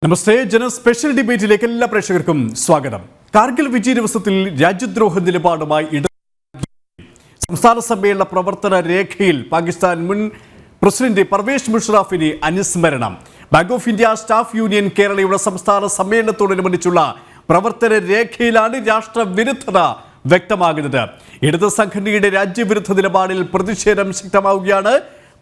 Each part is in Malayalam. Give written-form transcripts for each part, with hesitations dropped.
നമസ്തേ. ജന സ്പെഷ്യൽ ഡിബേറ്റിലേക്ക് എല്ലാ പ്രേക്ഷകർക്കും സ്വാഗതം. കാർഗിൽ വിജയ ദിവസത്തിൽ രാജ്യദ്രോഹ നിലപാടുമായി സംസ്ഥാന സമ്മേളന പ്രവർത്തന രേഖയിൽ പാകിസ്ഥാൻ മുൻ പ്രസിഡന്റ് പർവേസ് മുഷറഫിന് അനുസ്മരണം. Bank of India Staff Union കേരളയുടെ സംസ്ഥാന സമ്മേളനത്തോടനുബന്ധിച്ചുള്ള പ്രവർത്തന രേഖയിലാണ് രാഷ്ട്രവിരുദ്ധത വ്യക്തമാകുന്നത്. ഇടത് സംഘടനയുടെ രാജ്യവിരുദ്ധ നിലപാടിൽ പ്രതിഷേധം ശക്തമാവുകയാണ്.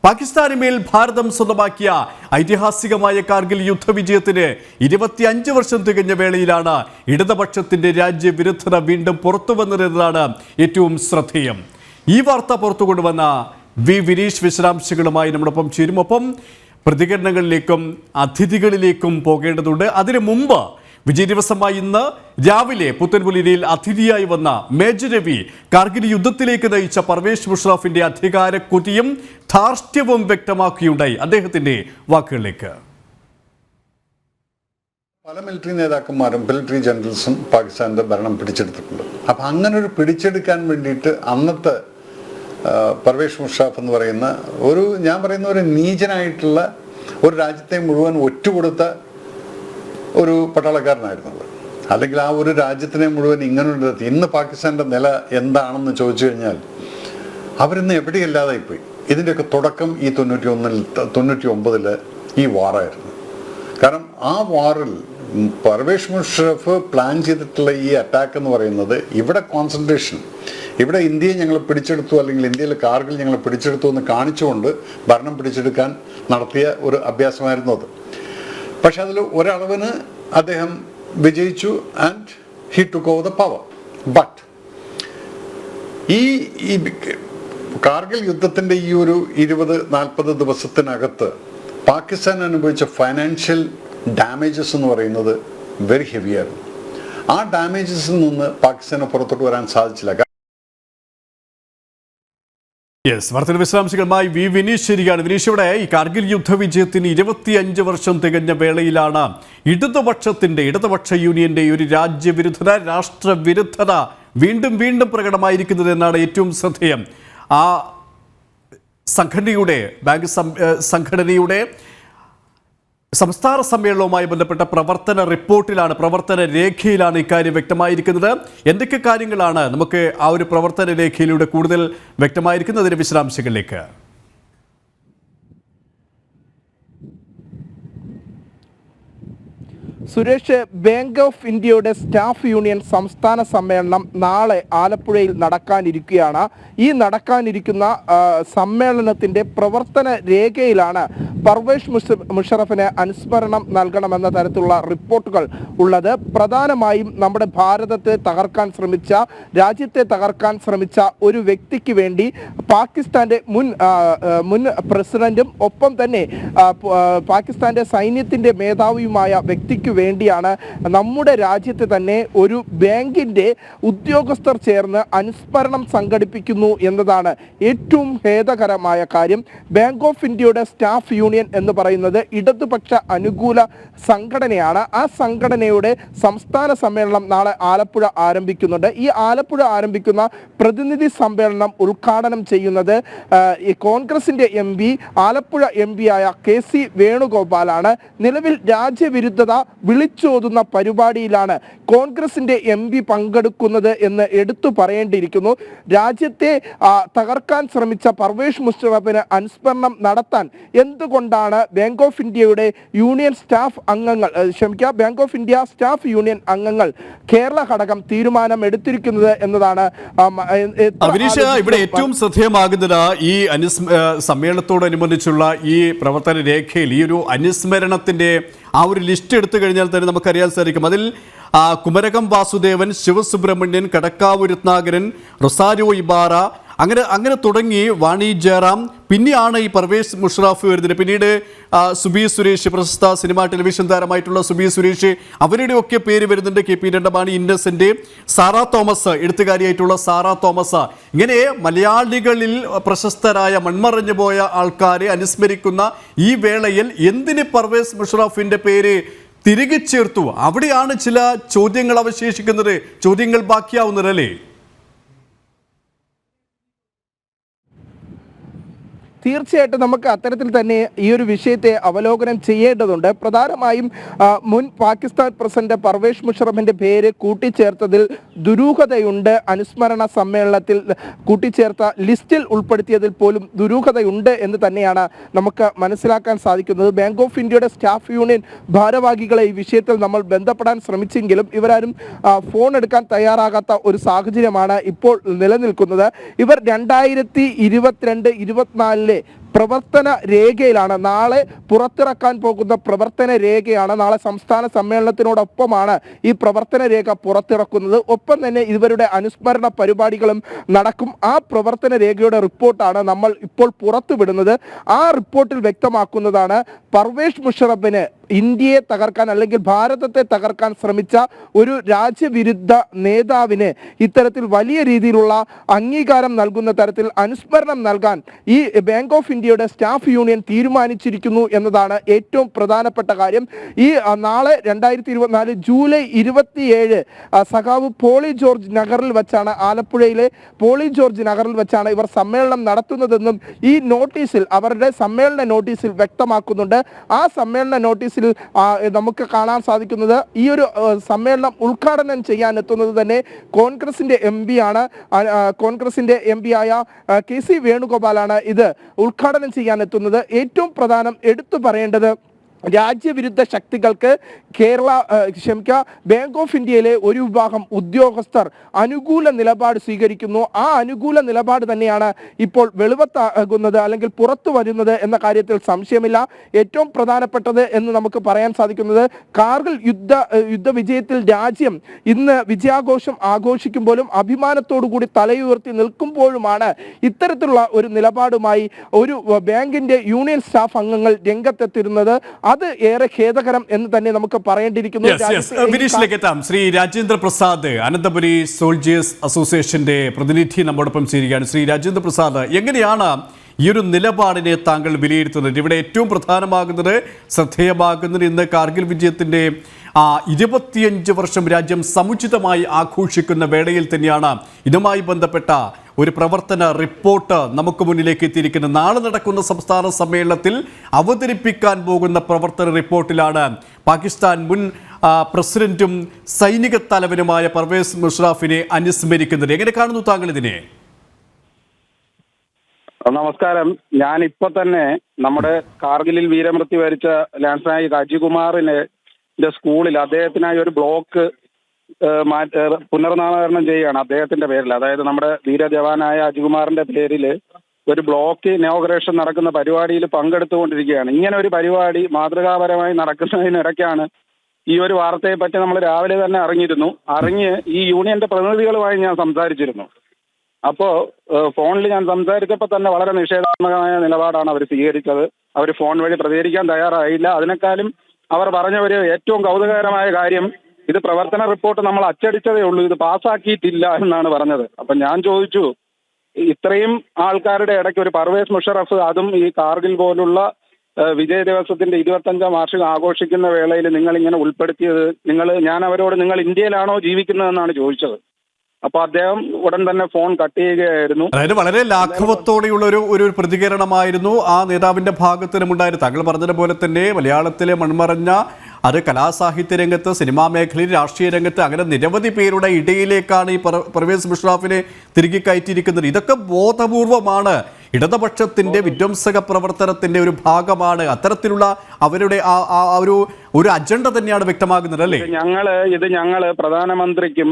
പാകിസ്ഥാന് മേൽ ഭാരതം സ്വന്തമാക്കിയ ഐതിഹാസികമായ കാർഗിൽ യുദ്ധവിജയത്തിന് 25 വർഷം തികഞ്ഞ വേളയിലാണ് ഇടതുപക്ഷത്തിന്റെ രാജ്യവിരുദ്ധത വീണ്ടും പുറത്തു വന്നതെന്നതാണ് ഏറ്റവും ശ്രദ്ധേയം. ഈ വാർത്ത പുറത്തു കൊണ്ടുവന്ന വി വിനീഷ് വിശദാംശങ്ങളുമായി നമ്മോടൊപ്പം ചേരും. ഒപ്പം പ്രതികരണങ്ങളിലേക്കും അതിഥികളിലേക്കും പോകേണ്ടതുണ്ട്. അതിനു മുമ്പ് വിജയ ദിവസമായി ഇന്ന് രാവിലെ പുത്തൻപുലിയിൽ അതിഥിയായി വന്ന മേജർ രവി കാർഗിൽ യുദ്ധത്തിലേക്ക് നയിച്ച പർവേസ് മുഷറഫിന്റെ അധികാര കൊതിയും ധാർഷ്ട്യവും വ്യക്തമാക്കിയുണ്ടായി. അദ്ദേഹത്തിന്റെ വാക്കുകളിലേക്ക്. പല മിലിറ്ററി നേതാക്കന്മാരും മിലിറ്ററി ജനറൽസും പാകിസ്ഥാന്റെ ഭരണം പിടിച്ചെടുത്തിട്ടുണ്ട്. അപ്പം അങ്ങനെ ഒരു പിടിച്ചെടുക്കാൻ വേണ്ടിയിട്ട് അന്നത്തെ പർവേസ് മുഷറഫ് എന്ന് പറയുന്ന ഞാൻ പറയുന്ന ഒരു നീചനായിട്ടുള്ള ഒരു രാജ്യത്തെ മുഴുവൻ ഒറ്റുകൊടുത്ത ഒരു പട്ടാളക്കാരനായിരുന്നത്. അല്ലെങ്കിൽ ആ ഒരു രാജ്യത്തിനെ മുഴുവൻ ഇങ്ങനെ ഇന്ന് പാകിസ്ഥാന്റെ നില എന്താണെന്ന് ചോദിച്ചു കഴിഞ്ഞാൽ അവരിന്ന് എവിടെയല്ലാതായിപ്പോയി. ഇതിൻ്റെയൊക്കെ തുടക്കം ഈ 99 ഈ വാറായിരുന്നു. കാരണം ആ വാറിൽ പർവേസ് മുഷറഫ് പ്ലാൻ ചെയ്തിട്ടുള്ള ഈ അറ്റാക്ക് എന്ന് പറയുന്നത് ഇവിടെ കോൺസെൻട്രേഷൻ, ഇവിടെ ഇന്ത്യയെ ഞങ്ങൾ പിടിച്ചെടുത്തു അല്ലെങ്കിൽ ഇന്ത്യയിലെ കാർഗിൽ ഞങ്ങൾ പിടിച്ചെടുത്തു എന്ന് കാണിച്ചുകൊണ്ട് ഭരണം പിടിച്ചെടുക്കാൻ നടത്തിയ ഒരു അഭ്യാസമായിരുന്നു അത്. പക്ഷെ അതിൽ ഒരളവിന് അദ്ദേഹം വിജയിച്ചു and he took over the power. But ഈ കാർഗിൽ യുദ്ധത്തിൻ്റെ ഈ ഒരു 20-40 ദിവസത്തിനകത്ത് പാകിസ്ഥാൻ അനുഭവിച്ച ഫൈനാൻഷ്യൽ ഡാമേജസ് എന്ന് പറയുന്നത് വെരി ഹെവിയായിരുന്നു. ആ ഡാമേജസിൽ നിന്ന് പാകിസ്ഥാന് പുറത്തോട്ട് വരാൻ സാധിച്ചില്ല. വാർത്തയുടെ വിശദാംശങ്ങളുമായി വി വിനീഷ് ശരിയാണ്. വിനീഷ്, ഇവിടെ ഈ കാർഗിൽ യുദ്ധവിജയത്തിന് 25 വർഷം തികഞ്ഞ വേളയിലാണ് ഇടതുപക്ഷ യൂണിയന്റെ ഒരു രാജ്യവിരുദ്ധത, രാഷ്ട്രവിരുദ്ധത വീണ്ടും വീണ്ടും പ്രകടമായിരിക്കുന്നത് എന്നാണ് ഏറ്റവും ശ്രദ്ധേയം. ആ സംഘടനയുടെ സംസ്ഥാന സമ്മേളനവുമായി ബന്ധപ്പെട്ട പ്രവർത്തന റിപ്പോർട്ടിലാണ്, പ്രവർത്തന രേഖയിലാണ് ഇക്കാര്യം വ്യക്തമായിരിക്കുന്നത്. എന്തൊക്കെ കാര്യങ്ങളാണ് നമുക്ക് ആ ഒരു പ്രവർത്തന രേഖയിലൂടെ കൂടുതൽ വ്യക്തമായിരിക്കുന്നതിന്റെ വിശദാംശങ്ങളിലേക്ക്? സുരേഷ്, ബാങ്ക് ഓഫ് ഇന്ത്യയുടെ സ്റ്റാഫ് യൂണിയൻ സംസ്ഥാന സമ്മേളനം നാളെ ആലപ്പുഴയിൽ നടക്കാനിരിക്കുകയാണ്. ഈ നടക്കാനിരിക്കുന്ന സമ്മേളനത്തിൻ്റെ പ്രവർത്തന രേഖയിലാണ് പർവേസ് മുഷറഫിന് അനുസ്മരണം നൽകണമെന്ന തരത്തിലുള്ള റിപ്പോർട്ടുകൾ ഉള്ളത്. പ്രധാനമായും നമ്മുടെ ഭാരതത്തെ തകർക്കാൻ ശ്രമിച്ച, രാജ്യത്തെ തകർക്കാൻ ശ്രമിച്ച ഒരു വ്യക്തിക്ക് വേണ്ടി പാകിസ്ഥാൻ്റെ മുൻ പ്രസിഡന്റും ഒപ്പം തന്നെ പാകിസ്ഥാൻ്റെ സൈന്യത്തിൻ്റെ മേധാവിയുമായ വ്യക്തിക്ക് വേണ്ടിയാണ് നമ്മുടെ രാജ്യത്തെ തന്നെ ഒരു ബാങ്കിൻ്റെ ഉദ്യോഗസ്ഥർ ചേർന്ന് അനുസ്മരണം സംഘടിപ്പിക്കുന്നു എന്നതാണ് ഏറ്റവും ഖേദകരമായ കാര്യം. ബാങ്ക് ഓഫ് ഇന്ത്യയുടെ സ്റ്റാഫ് യൂണിയൻ എന്ന് പറയുന്നത് ഇടതുപക്ഷ അനുകൂല സംഘടനയാണ്. ആ സംഘടനയുടെ സംസ്ഥാന സമ്മേളനം നാളെ ആലപ്പുഴ ആരംഭിക്കുന്നുണ്ട്. ഈ ആലപ്പുഴ ആരംഭിക്കുന്ന പ്രതിനിധി സമ്മേളനം ഉദ്ഘാടനം ചെയ്യുന്നത് കോൺഗ്രസിന്റെ MP, ആലപ്പുഴ MP ആയ KC വേണുഗോപാലാണ്. നിലവിൽ രാജ്യവിരുദ്ധത വിളിച്ചോതുന്ന പരിപാടിയിലാണ് കോൺഗ്രസിന്റെ MP പങ്കെടുക്കുന്നത് എന്ന് എടുത്തു പറയേണ്ടിയിരിക്കുന്നു. രാജ്യത്തെ തകർക്കാൻ ശ്രമിച്ച പർവേസ് മുഷറഫിന് അനുസ്മരണം നടത്താൻ എന്തുകൊണ്ടാണ് ബാങ്ക് ഓഫ് ഇന്ത്യയുടെ bank of India Staff union അംഗങ്ങൾ കേരള ഘടകം തീരുമാനം എടുത്തിരിക്കുന്നത് എന്നതാണ് ഇവിടെ ഏറ്റവും ശ്രദ്ധേയമാകുന്നത്. ഈ സമ്മേളനത്തോടനുബന്ധിച്ചുള്ള ഈ പ്രവർത്തന രേഖയിൽ ഈ ഒരു അനുസ്മരണത്തിന്റെ ആ ഒരു ലിസ്റ്റ് എടുത്തു കഴിഞ്ഞാൽ തന്നെ നമുക്കറിയാൻ സാധിക്കും. അതിൽ കുമരകം വാസുദേവൻ, ശിവസുബ്രഹ്മണ്യൻ, കടക്കാവൂർ രത്നാകരൻ, റൊസാരിയോ ഇബാറ, അങ്ങനെ തുടങ്ങി വാണി ജയറാം, പിന്നെയാണ് ഈ പർവേസ് മുഷറഫ് വരുന്നത്. പിന്നീട് സുബി സുരേഷ്, പ്രശസ്ത സിനിമ ടെലിവിഷൻ താരമായിട്ടുള്ള സുബി സുരേഷ്, അവരുടെയൊക്കെ പേര് വരുന്നുണ്ട്. KP രണ്ടമാണി, ഇന്നസെന്റ്, സാറാ തോമസ്, എഴുത്തുകാരിയായിട്ടുള്ള സാറാ തോമസ്. ഇങ്ങനെ മലയാളികളിൽ പ്രശസ്തരായ മൺമറഞ്ഞു പോയ ആൾക്കാരെ അനുസ്മരിക്കുന്ന ഈ വേളയിൽ എന്തിന് പർവേസ് മുഷറഫിന്റെ പേര് തിരികെ ചേർത്തു? അവിടെയാണ് ചില ചോദ്യങ്ങൾ അവശേഷിക്കുന്നത്, ചോദ്യങ്ങൾ ബാക്കിയാവുന്നത് അല്ലേ? തീർച്ചയായിട്ടും നമുക്ക് അത്തരത്തിൽ തന്നെ ഈ ഒരു വിഷയത്തെ അവലോകനം ചെയ്യേണ്ടതുണ്ട്. പ്രധാനമായും മുൻ പാകിസ്ഥാൻ പ്രസിഡന്റ് പർവേഷ് മുഷറഫിന്റെ പേര് കൂട്ടിച്ചേർത്തതിൽ ദുരൂഹതയുണ്ട്. അനുസ്മരണ സമ്മേളനത്തിൽ കൂട്ടിച്ചേർത്ത ലിസ്റ്റിൽ ഉൾപ്പെടുത്തിയതിൽ പോലും ദുരൂഹതയുണ്ട് എന്ന് തന്നെയാണ് നമുക്ക് മനസ്സിലാക്കാൻ സാധിക്കുന്നത്. ബാങ്ക് ഓഫ് ഇന്ത്യയുടെ സ്റ്റാഫ് യൂണിയൻ ഭാരവാഹികളെ ഈ വിഷയത്തിൽ നമ്മൾ ബന്ധപ്പെടാൻ ശ്രമിച്ചെങ്കിലും ഇവരാരും ഫോൺ എടുക്കാൻ തയ്യാറാകാത്ത ഒരു സാഹചര്യമാണ് ഇപ്പോൾ നിലനിൽക്കുന്നത്. ഇവർ 2022-24 പ്രവർത്തന രേഖയിലാണ്. നാളെ പുറത്തിറക്കാൻ പോകുന്ന പ്രവർത്തന രേഖയാണ്. നാളെ സംസ്ഥാന സമ്മേളനത്തിനോടൊപ്പമാണ് ഈ പ്രവർത്തന രേഖ പുറത്തിറക്കുന്നത്. ഒപ്പം തന്നെ ഇവരുടെ അനുസ്മരണ പരിപാടികളും നടക്കും. ആ പ്രവർത്തന രേഖയുടെ റിപ്പോർട്ടാണ് നമ്മൾ ഇപ്പോൾ പുറത്തുവിടുന്നത്. ആ റിപ്പോർട്ടിൽ വ്യക്തമാക്കുന്നതാണ് പർവേഷ് മുഷറഫിന് ഇന്ത്യയെ തകർക്കാൻ അല്ലെങ്കിൽ ഭാരതത്തെ തകർക്കാൻ ശ്രമിച്ച ഒരു രാജ്യവിരുദ്ധ നേതാവിന് ഇത്തരത്തിൽ വലിയ രീതിയിലുള്ള അംഗീകാരം നൽകുന്ന തരത്തിൽ അനുസ്മരണം നൽകാൻ ഈ ബാങ്ക് ഓഫ് ഇന്ത്യയുടെ സ്റ്റാഫ് യൂണിയൻ തീരുമാനിച്ചിരിക്കുന്നു എന്നതാണ് ഏറ്റവും പ്രധാനപ്പെട്ട കാര്യം. ഈ നാളെ 2024 ജൂലൈ 27 സഖാവ് പോളി ജോർജ് നഗറിൽ വെച്ചാണ്, ആലപ്പുഴയിലെ പോളി ജോർജ് നഗറിൽ വെച്ചാണ് ഇവർ സമ്മേളനം നടത്തുന്നതെന്നും ഈ നോട്ടീസിൽ, അവരുടെ സമ്മേളന നോട്ടീസിൽ വ്യക്തമാക്കുന്നുണ്ട്. ആ സമ്മേളന നോട്ടീസിൽ നമുക്ക് കാണാൻ സാധിക്കുന്നത് ഈ ഒരു സമ്മേളനം ഉദ്ഘാടനം ചെയ്യാൻ എത്തുന്നത് തന്നെ കോൺഗ്രസിന്റെ MP ആണ്. കോൺഗ്രസിന്റെ MP ആയ KC വേണുഗോപാലാണ് ഇത് ഉദ്ഘാടനം ചെയ്യാൻ എത്തുന്നത്. ഏറ്റവും പ്രധാനം എടുത്തു പറയേണ്ടത് രാജ്യവിരുദ്ധ ശക്തികൾക്ക് ബാങ്ക് ഓഫ് ഇന്ത്യയിലെ ഒരു വിഭാഗം ഉദ്യോഗസ്ഥർ അനുകൂല നിലപാട് സ്വീകരിക്കുന്നു. ആ അനുകൂല നിലപാട് തന്നെയാണ് ഇപ്പോൾ വെളിവത്താകുന്നത് അല്ലെങ്കിൽ പുറത്തു വരുന്നത് എന്ന കാര്യത്തിൽ സംശയമില്ല. ഏറ്റവും പ്രധാനപ്പെട്ടത് എന്ന് നമുക്ക് പറയാൻ സാധിക്കുന്നത് കാർഗിൽ യുദ്ധ വിജയത്തിൽ രാജ്യം ഇന്ന് വിജയാഘോഷം ആഘോഷിക്കുമ്പോഴും അഭിമാനത്തോടു കൂടി തലയുയർത്തി നിൽക്കുമ്പോഴുമാണ് ഇത്തരത്തിലുള്ള ഒരു നിലപാടുമായി ഒരു ബാങ്കിന്റെ യൂണിയൻ സ്റ്റാഫ് അംഗങ്ങൾ രംഗത്തെത്തിരുന്നത്. അത് ഏറെ ഖേദകരം എന്ന് തന്നെ നമുക്ക് പറയേണ്ടിയിരിക്കുന്നു. വിനീഷിലേക്ക് എത്താം. ശ്രീ രാജേന്ദ്ര പ്രസാദ്, അനന്തപുരി സോൾജേഴ്സ് അസോസിയേഷന്റെ പ്രതിനിധി നമ്മോടൊപ്പം ചേരുകയാണ്. ശ്രീ രാജേന്ദ്ര പ്രസാദ്, എങ്ങനെയാണ് ഈ ഒരു നിലപാടിനെ താങ്കൾ വിലയിരുത്തുന്നത്? ഇവിടെ ഏറ്റവും പ്രധാനമാകുന്നത്, ശ്രദ്ധേയമാകുന്നത്, ഇന്ന് കാർഗിൽ വിജയത്തിന്റെ 25 വർഷം രാജ്യം സമുചിതമായി ആഘോഷിക്കുന്ന വേളയിൽ തന്നെയാണ് ഇതുമായി ബന്ധപ്പെട്ട ഒരു പ്രവർത്തന റിപ്പോർട്ട് നമുക്ക് മുന്നിലേക്ക് എത്തിയിരിക്കുന്നത്. നാളെ നടക്കുന്ന സംസ്ഥാന സമ്മേളനത്തിൽ അവതരിപ്പിക്കാൻ പോകുന്ന പ്രവർത്തന റിപ്പോർട്ടിലാണ് പാകിസ്ഥാൻ മുൻ പ്രസിഡന്റും സൈനിക തലവനുമായ പർവേസ് മുഷറഫിനെ അനുസ്മരിക്കുന്നത്. എങ്ങനെ കാണുന്നു താങ്കൾ ഇതിനെ? നമസ്കാരം. ഞാൻ ഇപ്പൊ തന്നെ നമ്മുടെ കാർഗിലിൽ വീരമൃത്യു വരിച്ച ലാൻസ് നായിക് അജികുമാറിന്റെ സ്കൂളിൽ അദ്ദേഹത്തിനായി ഒരു ബ്ലോക്ക് പുനർനാമകരണം ചെയ്യുകയാണ് അദ്ദേഹത്തിന്റെ പേരിൽ. അതായത് നമ്മുടെ ധീരജവാനായ അജികുമാറിന്റെ പേരിൽ ഒരു ബ്ലോക്ക് ഇനോഗ്രേഷൻ നടക്കുന്ന പരിപാടിയിൽ പങ്കെടുത്തുകൊണ്ടിരിക്കുകയാണ്. ഇങ്ങനെ ഒരു പരിപാടി മാതൃകാപരമായി നടക്കുന്നതിനിടയ്ക്കാണ് ഈ ഒരു വാർത്തയെ പറ്റി നമ്മൾ രാവിലെ തന്നെ അറിഞ്ഞ് ഈ യൂണിയന്റെ പ്രതിനിധികളുമായി ഞാൻ സംസാരിച്ചിരുന്നു. അപ്പോൾ ഫോണിൽ ഞാൻ സംസാരിച്ചപ്പോൾ തന്നെ വളരെ നിഷേധാത്മകമായ നിലപാടാണ് അവർ സ്വീകരിച്ചത്. അവർ ഫോൺ വഴി പ്രതികരിക്കാൻ തയ്യാറായില്ല. അതിനേക്കാളും അവർ പറഞ്ഞ ഒരു ഏറ്റവും കൗതുകകരമായ കാര്യം, ഇത് പ്രവർത്തന റിപ്പോർട്ട് നമ്മൾ അച്ചടിച്ചതേ ഉള്ളൂ, ഇത് പാസ്സാക്കിയിട്ടില്ല എന്നാണ് പറഞ്ഞത്. അപ്പം ഞാൻ ചോദിച്ചു, ഇത്രയും ആൾക്കാരുടെ ഇടയ്ക്ക് ഒരു പർവേസ് മുഷറഫ്, അതും ഈ കാർഗിൽ പോലുള്ള വിജയ ദിവസത്തിന്റെ 25ാം വാർഷികം ആഘോഷിക്കുന്ന വേളയിൽ നിങ്ങൾ ഇങ്ങനെ ഉൾപ്പെടുത്തിയത്, ഞാൻ അവരോട് നിങ്ങൾ ഇന്ത്യയിലാണോ ജീവിക്കുന്നതെന്നാണ് ചോദിച്ചത്. അപ്പൊ അദ്ദേഹം ഉടൻ തന്നെ ഫോൺ കട്ട് ചെയ്യുകയായിരുന്നു. അതായത് വളരെ ലാഘവത്തോടെയുള്ള ഒരു പ്രതികരണമായിരുന്നു ആ നേതാവിന്റെ ഭാഗത്ത് നിന്നുണ്ടായിരുന്നു. താങ്കൾ പറഞ്ഞതുപോലെ തന്നെ മലയാളത്തിലെ മൺമറഞ്ഞ, അത് കലാസാഹിത്യ രംഗത്ത്, സിനിമാ മേഖലയിൽ, രാഷ്ട്രീയ രംഗത്ത്, അങ്ങനെ നിരവധി പേരുടെ ഇടയിലേക്കാണ് ഈ പർവേസ് മുഷറഫിനെ തിരികെ കയറ്റിയിരിക്കുന്നത്. ഇതൊക്കെ ബോധപൂർവമാണ്, ഇടതുപക്ഷത്തിന്റെ വിധ്വംസക പ്രവർത്തനത്തിന്റെ ഒരു ഭാഗമാണ്. അത്തരത്തിലുള്ള അവരുടെ ഒരു അജണ്ട തന്നെയാണ് വ്യക്തമാകുന്നത്, അല്ലേ? ഞങ്ങള് പ്രധാനമന്ത്രിക്കും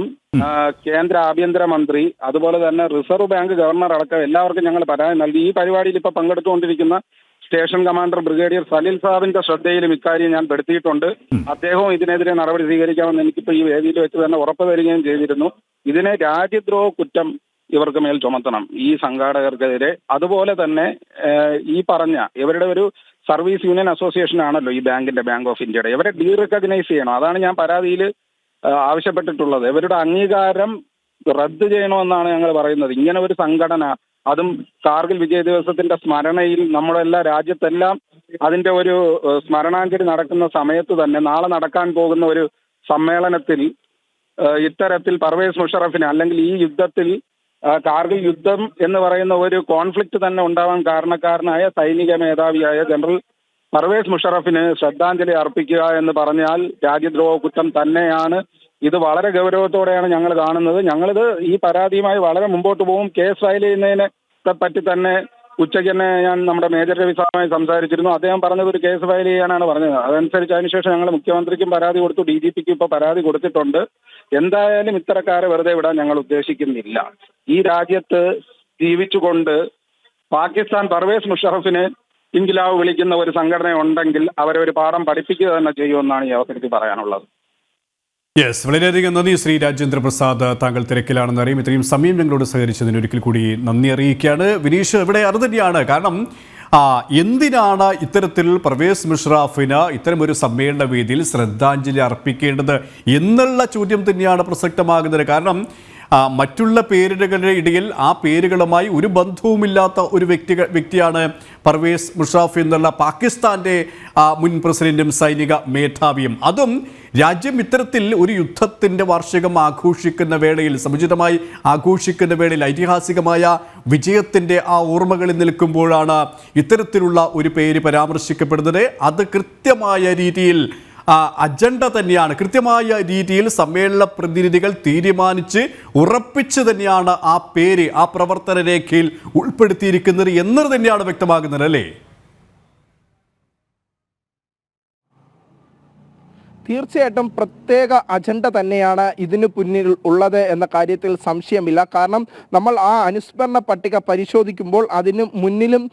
കേന്ദ്ര ആഭ്യന്തരമന്ത്രി, അതുപോലെ തന്നെ റിസർവ് ബാങ്ക് ഗവർണർ അടക്കം എല്ലാവർക്കും ഞങ്ങൾ പരാതി നൽകി. ഈ പരിപാടിയിൽ ഇപ്പൊ പങ്കെടുത്തുകൊണ്ടിരിക്കുന്ന സ്റ്റേഷൻ കമാൻഡർ ബ്രിഗേഡിയർ സലിൽ സാബിന്റെ ശ്രദ്ധയിലും ഇക്കാര്യം ഞാൻ പെടുത്തിയിട്ടുണ്ട്. അദ്ദേഹവും ഇതിനെതിരെ നടപടി സ്വീകരിക്കാമെന്ന് എനിക്കിപ്പോ ഈ വേദിയിൽ വെച്ച് തന്നെ ഉറപ്പ് തരികയും ചെയ്തിരുന്നു. ഇതിനെ രാജ്യദ്രോഹ കുറ്റം ഇവർക്ക് മേൽ ചുമത്തണം, ഈ സംഘാടകർക്കെതിരെ. അതുപോലെ തന്നെ ഈ പറഞ്ഞ ഇവരുടെ ഒരു സർവീസ് യൂണിയൻ അസോസിയേഷൻ ആണല്ലോ ഈ ബാങ്ക് ഓഫ് ഇന്ത്യയുടെ, ഇവരെ ഡീറെക്കഗ്നൈസ് ചെയ്യണം. അതാണ് ഞാൻ പരാതിയിൽ ആവശ്യപ്പെട്ടിട്ടുള്ളത്. ഇവരുടെ അംഗീകാരം റദ്ദ് ചെയ്യണമെന്നാണ് ഞങ്ങൾ പറയുന്നത്. ഇങ്ങനെ ഒരു സംഘടന, അതും കാർഗിൽ വിജയ ദിവസത്തിന്റെ സ്മരണയിൽ നമ്മുടെ എല്ലാ രാജ്യത്തെല്ലാം അതിന്റെ ഒരു സ്മരണാഞ്ജലി നടക്കുന്ന സമയത്ത് തന്നെ നാളെ നടക്കാൻ പോകുന്ന ഒരു സമ്മേളനത്തിൽ ഇത്തരത്തിൽ പർവേസ് മുഷറഫിനെ, അല്ലെങ്കിൽ ഈ യുദ്ധത്തിൽ കാർഗിൽ യുദ്ധം എന്ന് പറയുന്ന ഒരു കോൺഫ്ലിക്റ്റ് തന്നെ ഉണ്ടാവാൻ കാരണക്കാരനായ സൈനിക മേധാവിയായ ജനറൽ പർവേസ് മുഷറഫിന് ശ്രദ്ധാഞ്ജലി അർപ്പിക്കുക എന്ന് പറഞ്ഞാൽ രാജ്യദ്രോഹ കുറ്റം തന്നെയാണ്. ഇത് വളരെ ഗൗരവത്തോടെയാണ് ഞങ്ങൾ കാണുന്നത്. ഞങ്ങളിത് ഈ പരാതിയുമായി വളരെ മുമ്പോട്ട് പോകും. കേസ് ഫയൽ ചെയ്യുന്നതിനെ പറ്റി തന്നെ ഉച്ചയ്ക്ക് തന്നെ ഞാൻ നമ്മുടെ മേജർ രവി സാറുമായി സംസാരിച്ചിരുന്നു. അദ്ദേഹം പറഞ്ഞത് ഒരു കേസ് ഫയൽ ചെയ്യാനാണ് പറഞ്ഞത്. അതനുസരിച്ച് അതിനുശേഷം ഞങ്ങൾ മുഖ്യമന്ത്രിക്കും പരാതി കൊടുത്തു, DGPക്കും ഇപ്പോൾ പരാതി കൊടുത്തിട്ടുണ്ട്. എന്തായാലും ഇത്തരക്കാരെ വെറുതെ വിടാൻ ഞങ്ങൾ ഉദ്ദേശിക്കുന്നില്ല. ഈ രാജ്യത്ത് ജീവിച്ചുകൊണ്ട് പാകിസ്ഥാൻ പർവേസ് മുഷറഫിന് ഇൻകിലാബ് വിളിക്കുന്ന ഒരു സംഘടന ഉണ്ടെങ്കിൽ അവരെ ഒരു പാഠം പഠിപ്പിക്കുക തന്നെ ചെയ്യുമെന്നാണ് ഈ അവസരത്തിൽ പറയാനുള്ളത്. യെസ്, വളരെയധികം നന്ദി ശ്രീ രാജേന്ദ്ര പ്രസാദ്. താങ്കൾ തിരക്കിലാണെന്ന് അറിയും. ഇത്രയും സമയം ഞങ്ങളോട് സഹകരിച്ചതിന് ഒരിക്കൽ കൂടി നന്ദി അറിയിക്കുകയാണ്. വിനീഷ്, ഇവിടെ അത് തന്നെയാണ് കാരണം. എന്തിനാണ് ഇത്തരത്തിൽ പർവേസ് മുഷറഫിന് ഇത്തരമൊരു സമ്മേളന വേദിയിൽ ശ്രദ്ധാഞ്ജലി അർപ്പിക്കേണ്ടത് എന്നുള്ള ചോദ്യം തന്നെയാണ് പ്രസക്തമാകുന്നത്. കാരണം മറ്റുള്ള പേരുകളുടെ ഇടയിൽ ആ പേരുകളുമായി ഒരു ബന്ധവുമില്ലാത്ത ഒരു വ്യക്തിയാണ് പർവേസ് മുഷറഫ് എന്നുള്ള പാകിസ്ഥാൻ്റെ മുൻ പ്രസിഡന്റും സൈനിക മേധാവിയും. അതും രാജ്യം ഇത്തരത്തിൽ ഒരു യുദ്ധത്തിൻ്റെ വാർഷികം ആഘോഷിക്കുന്ന വേളയിൽ, സമുചിതമായി ആഘോഷിക്കുന്ന വേളയിൽ, ഐതിഹാസികമായ വിജയത്തിൻ്റെ ആ ഓർമ്മകളിൽ നിൽക്കുമ്പോഴാണ് ഇത്തരത്തിലുള്ള ഒരു പേര് പരാമർശിക്കപ്പെടുന്നത്. അത് കൃത്യമായ രീതിയിൽ അജണ്ട തന്നെയാണ്, കൃത്യമായ രീതിയിൽ സമ്മേളന പ്രതിനിധികൾ തീരുമാനിച്ച് ഉറപ്പിച്ച് തന്നെയാണ് ആ പേര് ആ പ്രവർത്തന രേഖയിൽ ഉൾപ്പെടുത്തിയിരിക്കുന്നത് എന്നത് തന്നെയാണ് വ്യക്തമാകുന്നത്, അല്ലേ? തീർച്ചയായിട്ടും പ്രത്യേക അജണ്ട തന്നെയാണ് ഇതിനു പിന്നിൽ ഉള്ളത് എന്ന കാര്യത്തിൽ സംശയമില്ല. കാരണം നമ്മൾ ആ അനുസ്മരണ പട്ടിക പരിശോധിക്കുമ്പോൾ അതിന് മുന്നിലും